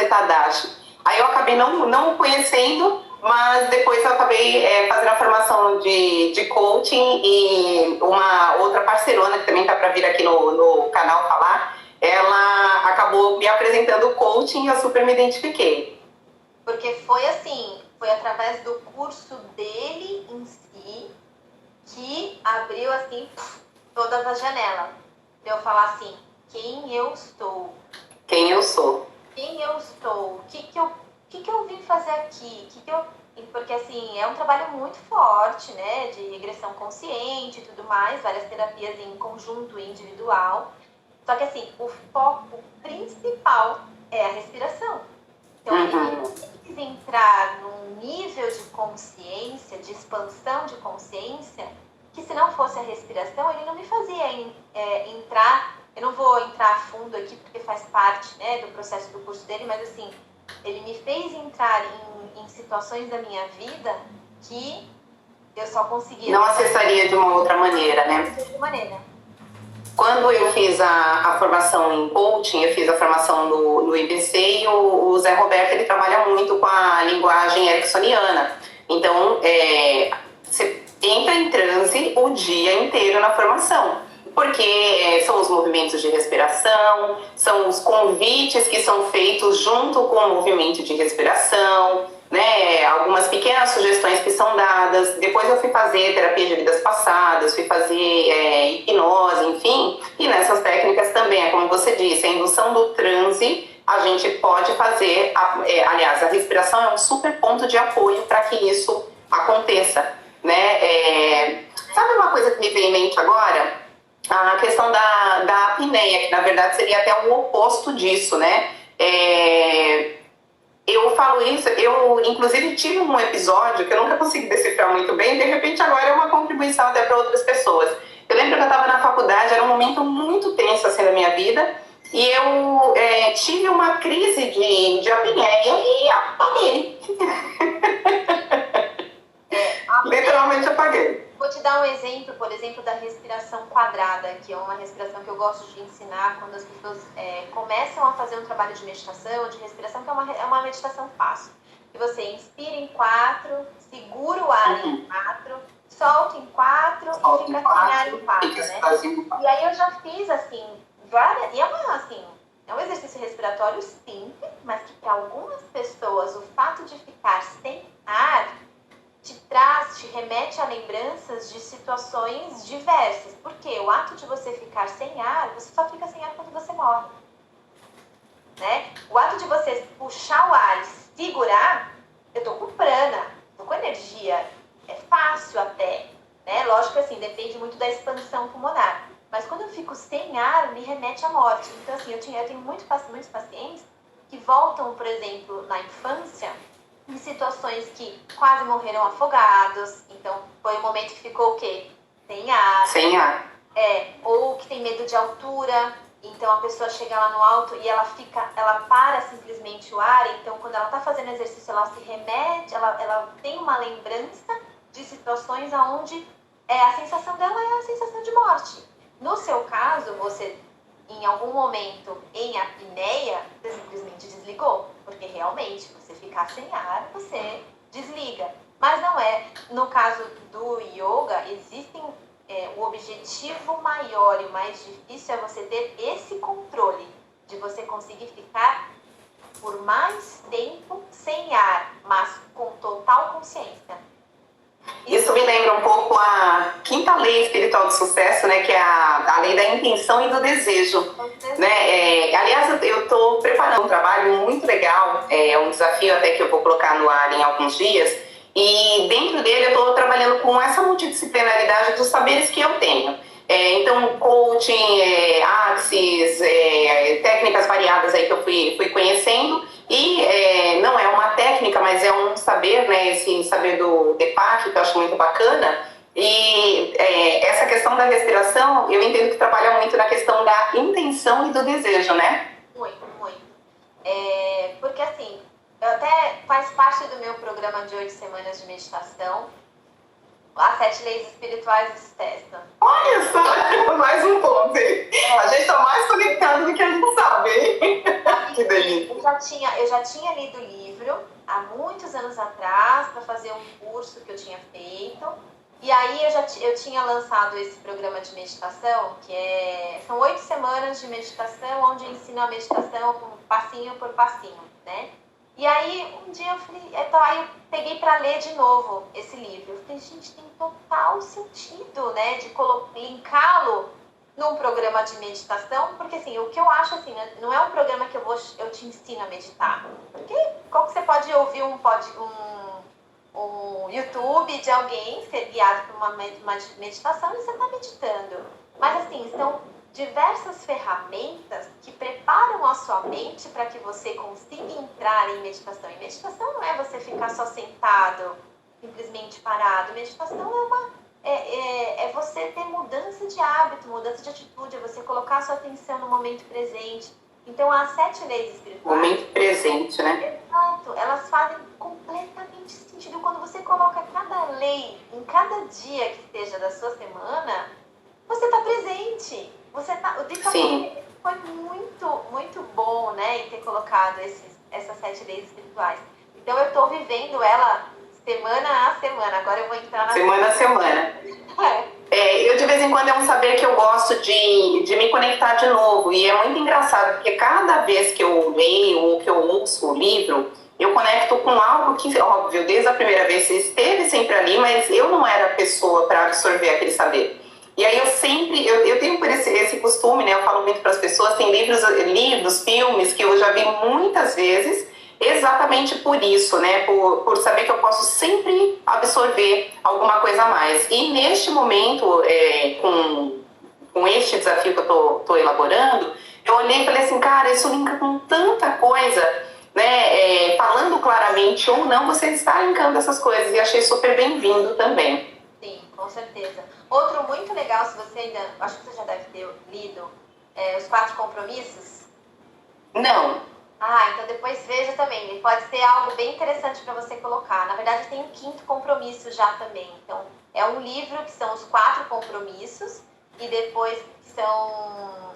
Tadashi. Aí eu acabei não conhecendo, mas depois eu acabei fazendo a formação de coaching, e uma outra parceirona que também tá para vir aqui no canal falar, ela acabou me apresentando o coaching e eu super me identifiquei. Porque foi assim, foi através do curso dele em si, que abriu assim todas as janelas. Pra eu falar assim, quem eu estou? Quem eu sou? Quem eu estou? O que eu vim fazer aqui? Porque assim, é um trabalho muito forte, né? De regressão consciente e tudo mais, várias terapias em conjunto e individual. Só que assim, o foco principal é a respiração. Então, ele quis entrar num nível de consciência, de expansão de consciência, que se não fosse a respiração, ele não me fazia entrar. Eu não vou entrar a fundo aqui, porque faz parte, né, do processo do curso dele, mas assim, ele me fez entrar em situações da minha vida que eu só conseguia... Não acessaria de uma outra maneira, né? De outra maneira. Quando eu fiz a formação em coaching, eu fiz a formação no IBC, e o Zé Roberto, ele trabalha muito com a linguagem ericksoniana. Então, você entra em transe o dia inteiro na formação, porque são os movimentos de respiração, são os convites que são feitos junto com o movimento de respiração, né, algumas pequenas sugestões que são dadas. Depois eu fui fazer terapia de vidas passadas, fui fazer hipnose, enfim, e nessas técnicas também, é como você disse, a indução do transe, a gente pode fazer, aliás, a respiração é um super ponto de apoio para que isso aconteça, né? Sabe uma coisa que me veio em mente agora? A questão da apneia, que na verdade seria até o oposto disso, né? Eu falo isso, eu inclusive tive um episódio que eu nunca consegui decifrar muito bem, de repente agora é uma contribuição até para outras pessoas. Eu lembro que eu estava na faculdade, era um momento muito tenso assim na minha vida, e eu tive uma crise de apneia e apaguei. Literalmente apaguei. Vou te dar um exemplo, por exemplo, da respiração quadrada, que é uma respiração que eu gosto de ensinar quando as pessoas começam a fazer um trabalho de meditação, de respiração, que é uma meditação fácil. Que você inspira em 4, segura o ar em 4, solta em 4 e fica sem ar em 4, né? E aí eu já fiz, assim, várias... E é um exercício respiratório simples, mas que para algumas pessoas o fato de ficar sem ar te remete a lembranças de situações diversas. Porque o ato de você ficar sem ar, você só fica sem ar quando você morre. Né? O ato de você puxar o ar e segurar, eu tô com prana, tô com energia, é fácil até. Né? Lógico que assim, depende muito da expansão pulmonar. Mas quando eu fico sem ar, me remete à morte. Então assim, eu tenho muitos pacientes que voltam, por exemplo, na infância, em situações que quase morreram afogados, então foi um momento que ficou o quê? Sem ar. Sem ar. Ou que tem medo de altura, então a pessoa chega lá no alto e ela para simplesmente o ar, então quando ela está fazendo exercício, ela se remete, ela tem uma lembrança de situações onde a sensação dela é a sensação de morte. No seu caso, você, em algum momento, em apneia, você simplesmente desligou. Porque realmente, você ficar sem ar, você desliga. Mas não é. No caso do yoga, existem o objetivo maior e o mais difícil é você ter esse controle de você conseguir ficar por mais tempo sem ar, mas com total consciência. Isso me lembra um pouco a quinta lei espiritual do sucesso, né, que é a lei da intenção e do desejo. Né? Aliás, eu estou preparando um trabalho muito legal, é um desafio até que eu vou colocar no ar em alguns dias, e dentro dele eu estou trabalhando com essa multidisciplinaridade dos saberes que eu tenho. Então, coaching, axis, técnicas variadas aí que eu fui conhecendo, e não é uma técnica, mas é um saber, né, esse saber do Deepak, que eu acho muito bacana. E essa questão da respiração, eu entendo que trabalha muito na questão da intenção e do desejo, né? Muito, muito. Porque assim, faz parte do meu programa de 8 semanas de meditação, as 7 leis espirituais do sucesso. Olha só, mais um ponto, hein? A gente tá mais conectado do que a gente sabe, hein? Que delícia. Eu já tinha lido o livro há muitos anos atrás para fazer um curso que eu tinha feito. E aí eu tinha lançado esse programa de meditação, são 8 semanas de meditação, onde eu ensino a meditação passinho por passinho, né? E aí um dia eu falei, aí eu peguei para ler de novo esse livro. Eu falei, gente, tem total sentido, né, de linká-lo num programa de meditação, porque assim, o que eu acho assim, não é um programa que eu te ensino a meditar. Porque qual que você pode ouvir um YouTube de alguém ser guiado por uma meditação e você está meditando. Mas assim, são diversas ferramentas que preparam a sua mente para que você consiga entrar em meditação. E meditação não é você ficar só sentado, simplesmente parado. Meditação é você ter mudança de hábito, mudança de atitude, é você colocar a sua atenção no momento presente. Então, as 7 leis espirituais... Momento presente, né? Exato. Elas fazem completamente sentido quando você coloca cada lei em cada dia que seja da sua semana, você está presente. O Deepak foi muito, muito bom, né, em ter colocado essas 7 leis espirituais. Então, eu estou vivendo ela semana a semana. Agora eu vou entrar na... Semana a semana. Eu, de vez em quando, é um saber que eu gosto de me conectar de novo. E é muito engraçado, porque cada vez que eu leio ou que eu ouço o livro, eu conecto com algo que, óbvio, desde a primeira vez esteve sempre ali, mas eu não era a pessoa para absorver aquele saber. E aí eu tenho esse costume, né? Eu falo muito para as pessoas, tem livros, filmes que eu já vi muitas vezes, exatamente por isso, né? Por saber que eu posso sempre absorver alguma coisa a mais. E neste momento, com este desafio que eu tô elaborando, eu olhei e falei assim, cara, isso linka com tanta coisa, né? falando claramente ou não, você está linkando essas coisas, e achei super bem-vindo também. Sim, com certeza. Outro muito legal, se você ainda, acho que você já deve ter lido, Os 4 Compromissos. Não. Então depois veja também, ele pode ser algo bem interessante para você colocar. Na verdade, tem um 5º compromisso já também. Então, é um livro que são os 4 compromissos e depois são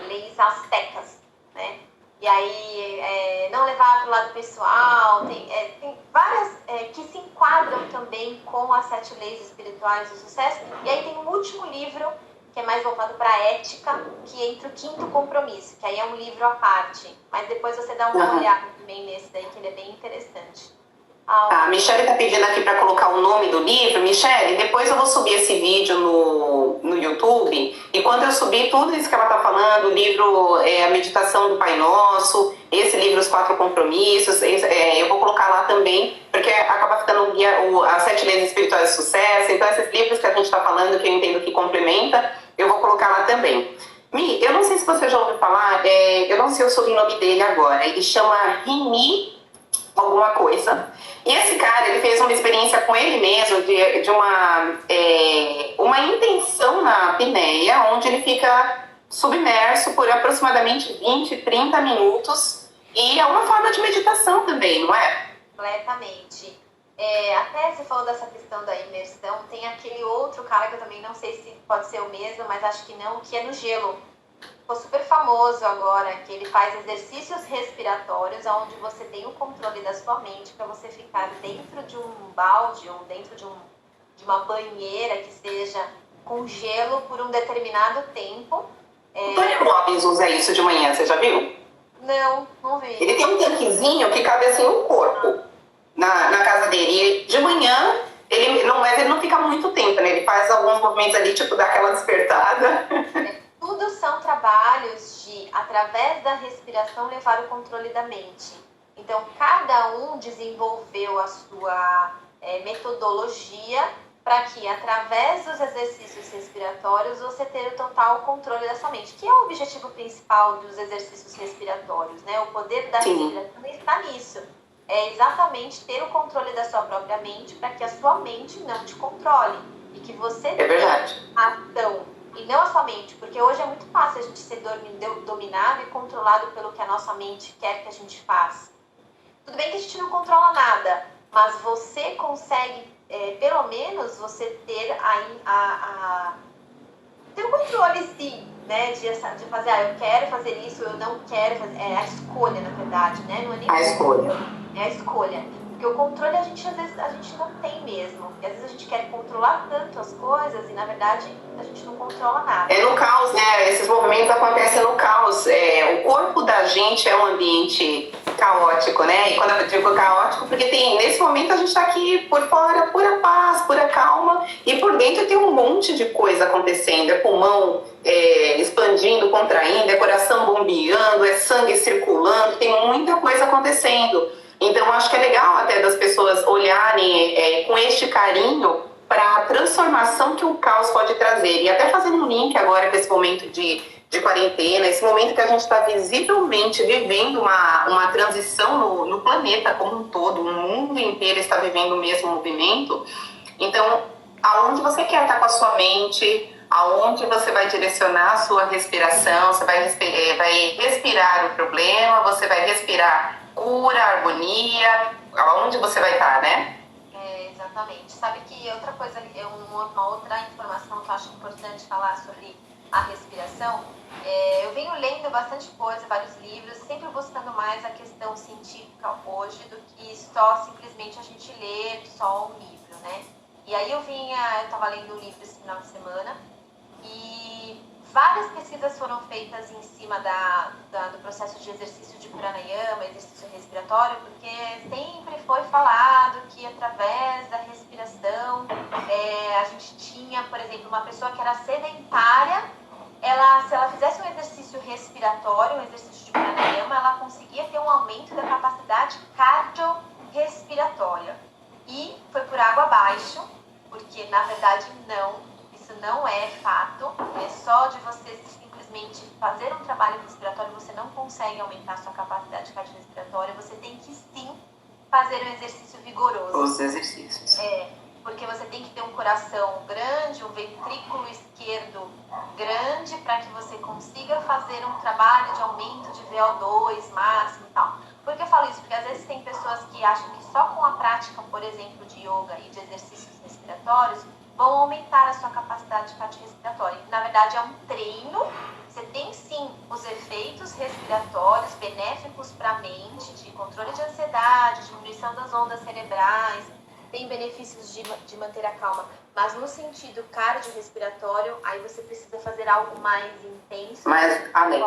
leis astecas, né? E aí, não levar para o lado pessoal, tem várias que se enquadram também com as 7 leis espirituais do sucesso. E aí tem um último livro, que é mais voltado para a ética, que entra o 5º compromisso, que aí é um livro à parte. Mas depois você dá uma olhada também nesse daí, que ele é bem interessante. A Michelle está pedindo aqui para colocar o nome do livro. Michelle, depois eu vou subir esse vídeo no YouTube. E quando eu subir tudo isso que ela está falando, o livro A Meditação do Pai Nosso, esse livro Os 4 Compromissos, eu vou colocar lá também, porque acaba ficando o guia, as 7 leis espirituais do sucesso. Então, esses livros que a gente está falando, que eu entendo que complementa, eu vou colocar lá também. Mi, eu não sei se você já ouviu falar, eu não sei o sobrenome dele agora, ele chama Rimi alguma coisa. E esse cara, ele fez uma experiência com ele mesmo de uma intenção na apneia, onde ele fica submerso por aproximadamente 20, 30 minutos. E é uma forma de meditação também, não é? Completamente. Até você falou dessa questão da imersão, tem aquele outro cara que eu também não sei se pode ser o mesmo, mas acho que não, que é no gelo. Ficou super famoso agora, que ele faz exercícios respiratórios, onde você tem o controle da sua mente para você ficar dentro de um balde ou dentro de uma banheira que seja com gelo por um determinado tempo. O Tony Robbins usa isso de manhã, você já viu? Não vi. Ele tem um tanquezinho que cabe assim um corpo na casa dele. E de manhã, mas ele não fica muito tempo, né? Ele faz alguns movimentos ali, tipo, dá aquela despertada. Tudo são trabalhos de, através da respiração, levar o controle da mente. Então, cada um desenvolveu a sua metodologia para que, através dos exercícios respiratórios, você tenha o total controle da sua mente, que é o objetivo principal dos exercícios respiratórios, né? O poder da respiração está nisso. É exatamente ter o controle da sua própria mente para que a sua mente não te controle e que você tenha ação. E não a sua mente, porque hoje é muito fácil a gente ser dominado e controlado pelo que a nossa mente quer que a gente faça. Tudo bem que a gente não controla nada, mas você consegue, pelo menos, você ter ter um controle, sim, né? De fazer, eu quero fazer isso, eu não quero fazer. É a escolha, na verdade, né? Não é nem a escolha. É a escolha. Porque o controle, às vezes, a gente não tem mesmo. E às vezes a gente quer controlar tanto as coisas e, na verdade, a gente não controla nada. É no caos, né? Esses movimentos acontecem no caos. O corpo da gente é um ambiente caótico, né? E quando eu digo caótico, porque nesse momento a gente está aqui por fora, pura paz, pura calma, e por dentro tem um monte de coisa acontecendo. É pulmão expandindo, contraindo, é coração bombeando, é sangue circulando, tem muita coisa acontecendo. Então, acho que é legal até das pessoas olharem com este carinho para a transformação que o caos pode trazer. E até fazendo um link agora com esse momento de quarentena, esse momento que a gente está visivelmente vivendo uma transição no planeta como um todo, o mundo inteiro está vivendo o mesmo movimento. Então, aonde você quer estar com a sua mente, aonde você vai direcionar a sua respiração, você vai respirar o problema, você vai respirar cura, harmonia, aonde você vai estar, né? Exatamente. Sabe que outra coisa, uma outra informação que eu acho importante falar sobre a respiração, eu venho lendo bastante coisa, vários livros, sempre buscando mais a questão científica hoje do que só simplesmente a gente ler só um livro, né? E aí eu estava lendo um livro esse final de semana e várias pesquisas foram feitas em cima do processo de exercício de pranayama, exercício respiratório, porque sempre foi falado que através da respiração a gente tinha, por exemplo, uma pessoa que era sedentária, se ela fizesse um exercício respiratório, um exercício de pranayama, ela conseguia ter um aumento da capacidade cardiorrespiratória. E foi por água abaixo, porque na verdade não é fato, é só de você simplesmente fazer um trabalho respiratório, você não consegue aumentar a sua capacidade cardiorrespiratória, você tem que sim fazer um exercício vigoroso. Os exercícios. Porque você tem que ter um coração grande, um ventrículo esquerdo grande, para que você consiga fazer um trabalho de aumento de VO2 máximo e tal. Por que eu falo isso? Porque às vezes tem pessoas que acham que só com a prática, por exemplo, de yoga e de exercícios respiratórios, vão aumentar a sua capacidade cardiorrespiratória. Na verdade, é um treino. Você tem sim os efeitos respiratórios benéficos para a mente, de controle de ansiedade, diminuição das ondas cerebrais, tem benefícios de manter a calma. Mas no sentido cardiorrespiratório, aí você precisa fazer algo mais intenso. Mais além.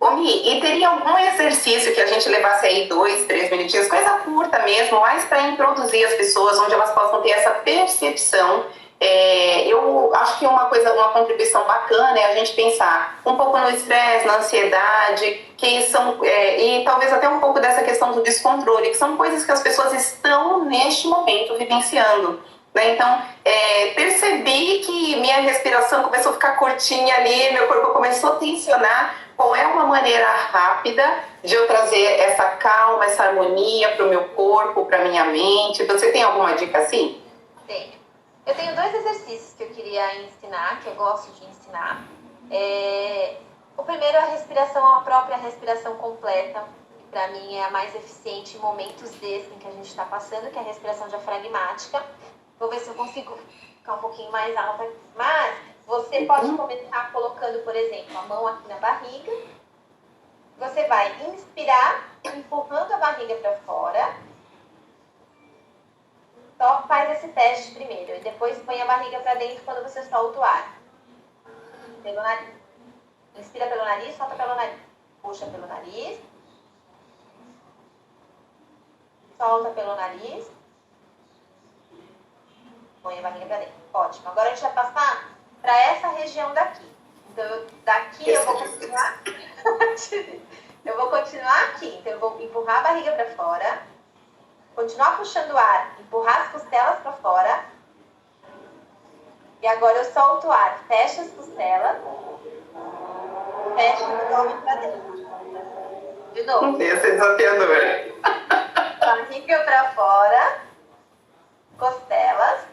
Ô, Mi, e teria algum exercício que a gente levasse aí 2, 3 minutinhos, coisa curta mesmo, mais para introduzir as pessoas, onde elas possam ter essa percepção. Eu acho que uma contribuição bacana é a gente pensar um pouco no estresse, na ansiedade, e talvez até um pouco dessa questão do descontrole, que são coisas que as pessoas estão neste momento vivenciando. Né? Então, percebi que minha respiração começou a ficar curtinha ali, meu corpo começou a tensionar. Qual é uma maneira rápida de eu trazer essa calma, essa harmonia para o meu corpo, para a minha mente? Você tem alguma dica assim? Tenho. Eu tenho 2 exercícios que eu queria ensinar, que eu gosto de ensinar. O primeiro é a respiração, a própria respiração completa, que para mim é a mais eficiente em momentos desses em que a gente está passando, que é a respiração diafragmática. Vou ver se eu consigo ficar um pouquinho mais alta. Mas você pode começar colocando, por exemplo, a mão aqui na barriga. Você vai inspirar, empurrando a barriga para fora. Só faz esse teste primeiro e depois põe a barriga para dentro quando você solta o ar. Pelo nariz. Inspira pelo nariz, solta pelo nariz. Puxa pelo nariz. Solta pelo nariz. Põe a barriga para dentro. Ótimo. Agora a gente vai passar para essa região daqui. Então, daqui eu vou continuar. Eu vou continuar aqui. Então, eu vou empurrar a barriga para fora. Continuar puxando o ar, empurrar as costelas para fora. E agora eu solto o ar, fecho as costelas. Fecho o abdômen para dentro. De novo. Esse é desafiador. Barriga para fora. Costelas.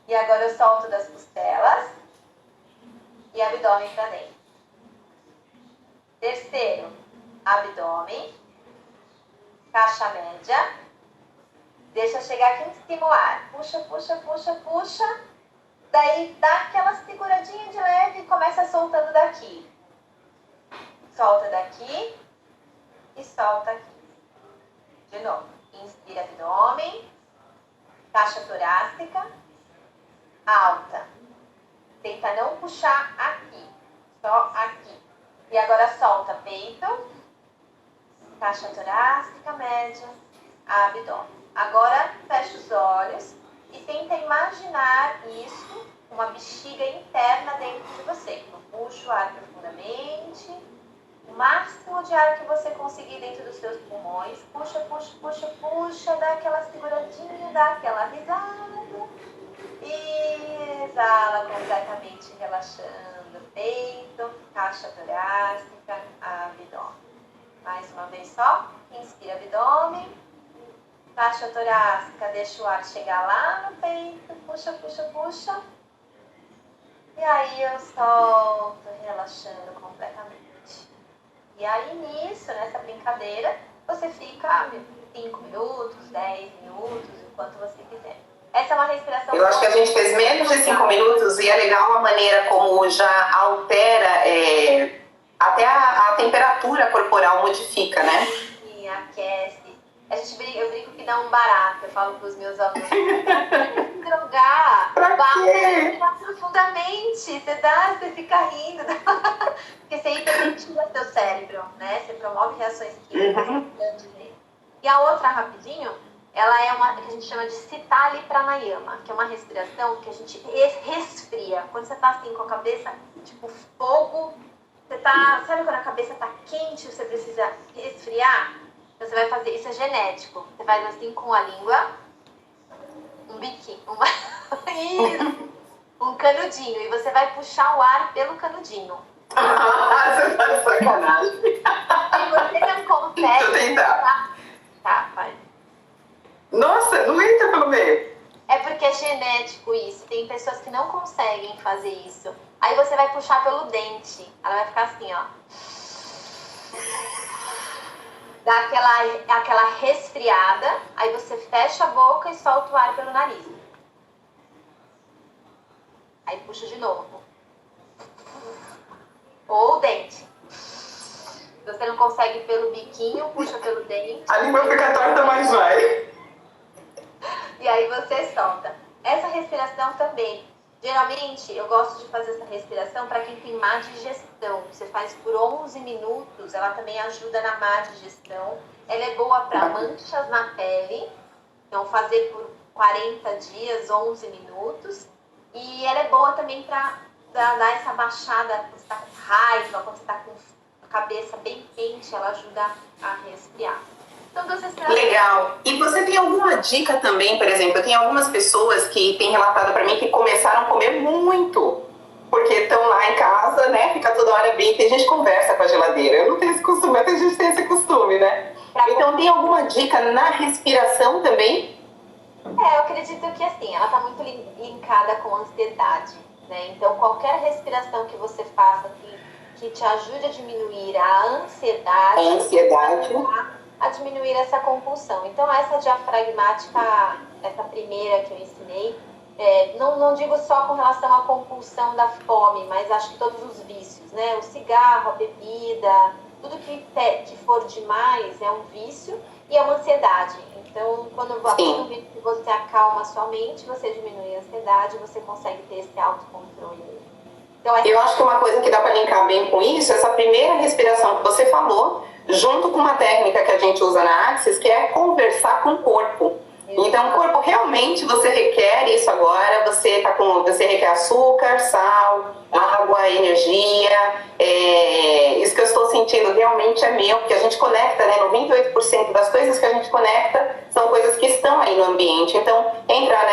E agora eu solto das costelas. E abdômen para dentro. Terceiro, abdômen. Caixa média. Deixa chegar aqui em cima o ar. Puxa, puxa, puxa, puxa. Daí dá aquela seguradinha de leve e começa soltando daqui. Solta daqui e solta aqui. De novo. Inspira abdômen. Caixa torácica. Alta. Tenta não puxar aqui. Só aqui. E agora solta peito. Caixa torácica, média, abdômen. Agora, fecha os olhos e tenta imaginar isso, uma bexiga interna dentro de você. Então, puxa o ar profundamente, o máximo de ar que você conseguir dentro dos seus pulmões. Puxa, puxa, puxa, puxa, dá aquela seguradinha, dá aquela risada. E exala completamente relaxando. Peito, caixa torácica, abdômen. Mais uma vez só, inspira abdômen, caixa torácica, deixa o ar chegar lá no peito, puxa, puxa, puxa. E aí eu solto, relaxando completamente. E aí nisso, nessa brincadeira, você fica 5 minutos, 10 minutos, enquanto você quiser. Essa é uma respiração... Eu acho que a gente fez menos de 5 minutos e é legal a maneira como já altera... Até a temperatura corporal modifica, né? Sim, aquece. Eu brinco que dá um barato. Eu falo para os meus alunos: drogar, respirar profundamente. Você fica rindo. Porque você hiperventiva seu cérebro, né? Você promove reações químicas. E a outra, rapidinho, ela é uma que a gente chama de Sitali Pranayama, que é uma respiração que a gente resfria. Quando você tá assim com a cabeça, tipo fogo. Sabe quando a cabeça tá quente e você precisa resfriar? Então você vai fazer, isso é genético. Você faz assim com a língua, um biquinho, um canudinho. E você vai puxar o ar pelo canudinho. Você tá de sacanagem. Se você não consegue pessoas que não conseguem fazer isso. Aí você vai puxar pelo dente. Ela vai ficar assim, ó. Dá aquela resfriada. Aí você fecha a boca e solta o ar pelo nariz. Aí puxa de novo. Ou o dente. Se você não consegue pelo biquinho, puxa pelo dente. A língua fica torta, mas vai. E aí você solta. Essa respiração também. Geralmente, eu gosto de fazer essa respiração para quem tem má digestão. Você faz por 11 minutos, ela também ajuda na má digestão. Ela é boa para manchas na pele. Então, fazer por 40 dias, 11 minutos. E ela é boa também para dar essa baixada quando você está com raiva, quando você está com a cabeça bem quente, ela ajuda a resfriar. Então, legal. E você tem alguma dica também, por exemplo, eu tenho algumas pessoas que têm relatado para mim que começaram a comer muito, porque estão lá em casa, né, fica toda hora bem, tem gente que conversa com a geladeira, eu não tenho esse costume, mas a gente tem esse costume, né? Então tem alguma dica na respiração também? Eu acredito que assim, ela está muito linkada com a ansiedade, né? Então qualquer respiração que você faça que te ajude a diminuir a ansiedade. A diminuir essa compulsão. Então, essa diafragmática, essa primeira que eu ensinei, não digo só com relação à compulsão da fome, mas acho que todos os vícios, né? O cigarro, a bebida, tudo que for demais é um vício e é uma ansiedade. Então, quando você acalma a sua mente, você diminui a ansiedade, você consegue ter esse autocontrole. Então, eu acho que uma coisa que dá para linkar bem com isso, essa primeira respiração que você falou, junto com uma técnica que a gente usa na Axis, que é conversar com o corpo. Então, o corpo realmente você requer isso agora, você requer açúcar, sal, água, energia. Isso que eu estou sentindo realmente é meu, porque a gente conecta, né? 98% das coisas que a gente conecta são coisas que estão aí no ambiente. Então, entrar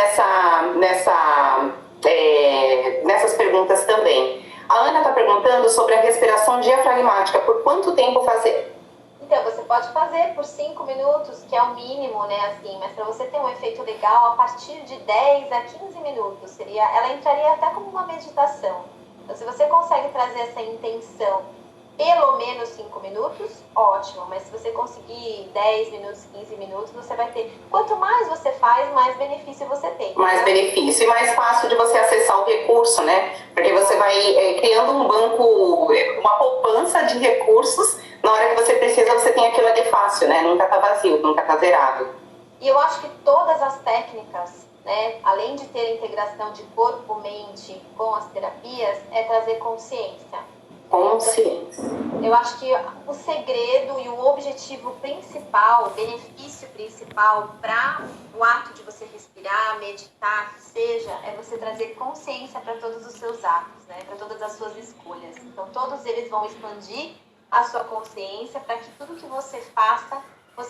nessas perguntas também. A Ana está perguntando sobre a respiração diafragmática. Por quanto tempo fazer? Então, você pode fazer por 5 minutos, que é o mínimo, né, assim, mas para você ter um efeito legal, a partir de 10 a 15 minutos, ela entraria até como uma meditação. Então, se você consegue trazer essa intenção pelo menos 5 minutos, ótimo, mas se você conseguir 10 minutos, 15 minutos, você vai ter, quanto mais você faz, mais benefício você tem. Mais benefício e mais fácil de você acessar o recurso, né, porque você vai criando um banco, uma poupança de recursos. Na hora que você precisa, você tem aquilo ali fácil, né? Nunca tá vazio, nunca tá zerado. E eu acho que todas as técnicas, né, além de ter a integração de corpo-mente com as terapias, é trazer consciência. Consciência. Então, eu acho que o segredo e o objetivo principal, o benefício principal para o ato de você respirar, meditar, que seja, é você trazer consciência para todos os seus atos, né, para todas as suas escolhas. Então, todos eles vão expandir a sua consciência para que tudo que você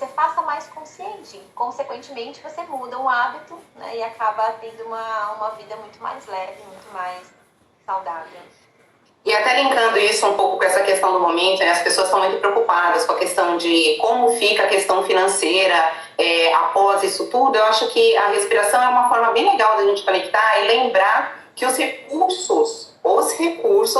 faça mais consciente. Consequentemente, você muda um hábito, né, e acaba tendo uma vida muito mais leve, muito mais saudável. E até linkando isso um pouco com essa questão do momento, né, as pessoas estão muito preocupadas com a questão de como fica a questão financeira após isso tudo. Eu acho que a respiração é uma forma bem legal da gente conectar e lembrar que os recursos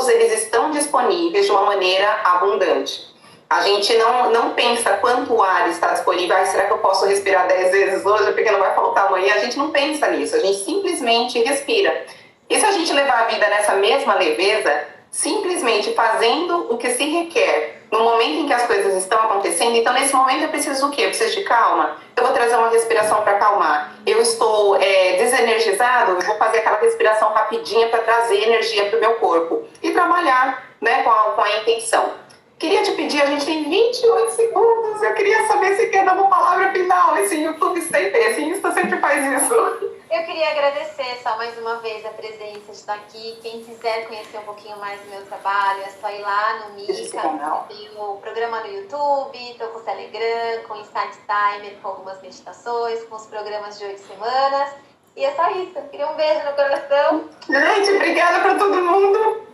eles estão disponíveis de uma maneira abundante. A gente não pensa quanto ar está disponível. Será que eu posso respirar 10 vezes hoje porque não vai faltar amanhã? A gente não pensa nisso, a gente simplesmente respira. E se a gente levar a vida nessa mesma leveza, simplesmente fazendo o que se requer no momento em que as coisas estão acontecendo, então nesse momento eu preciso do quê? Eu preciso de calma? Eu vou trazer uma respiração para acalmar. Eu estou desenergizado, eu vou fazer aquela respiração rapidinha para trazer energia para o meu corpo e trabalhar, né, com a intenção. Queria te pedir, a gente tem 28 segundos, eu queria saber se quer dar uma palavra final. Esse YouTube sempre, esse Insta sempre faz isso. Eu queria agradecer só mais uma vez a presença de estar aqui. Quem quiser conhecer um pouquinho mais do meu trabalho, é só ir lá no Mica. Tem o programa no YouTube, estou com o Telegram, com o Insight Timer, com algumas meditações, com os programas de 8 semanas. E é só isso. Eu queria um beijo no coração. Gente, obrigada para todo mundo.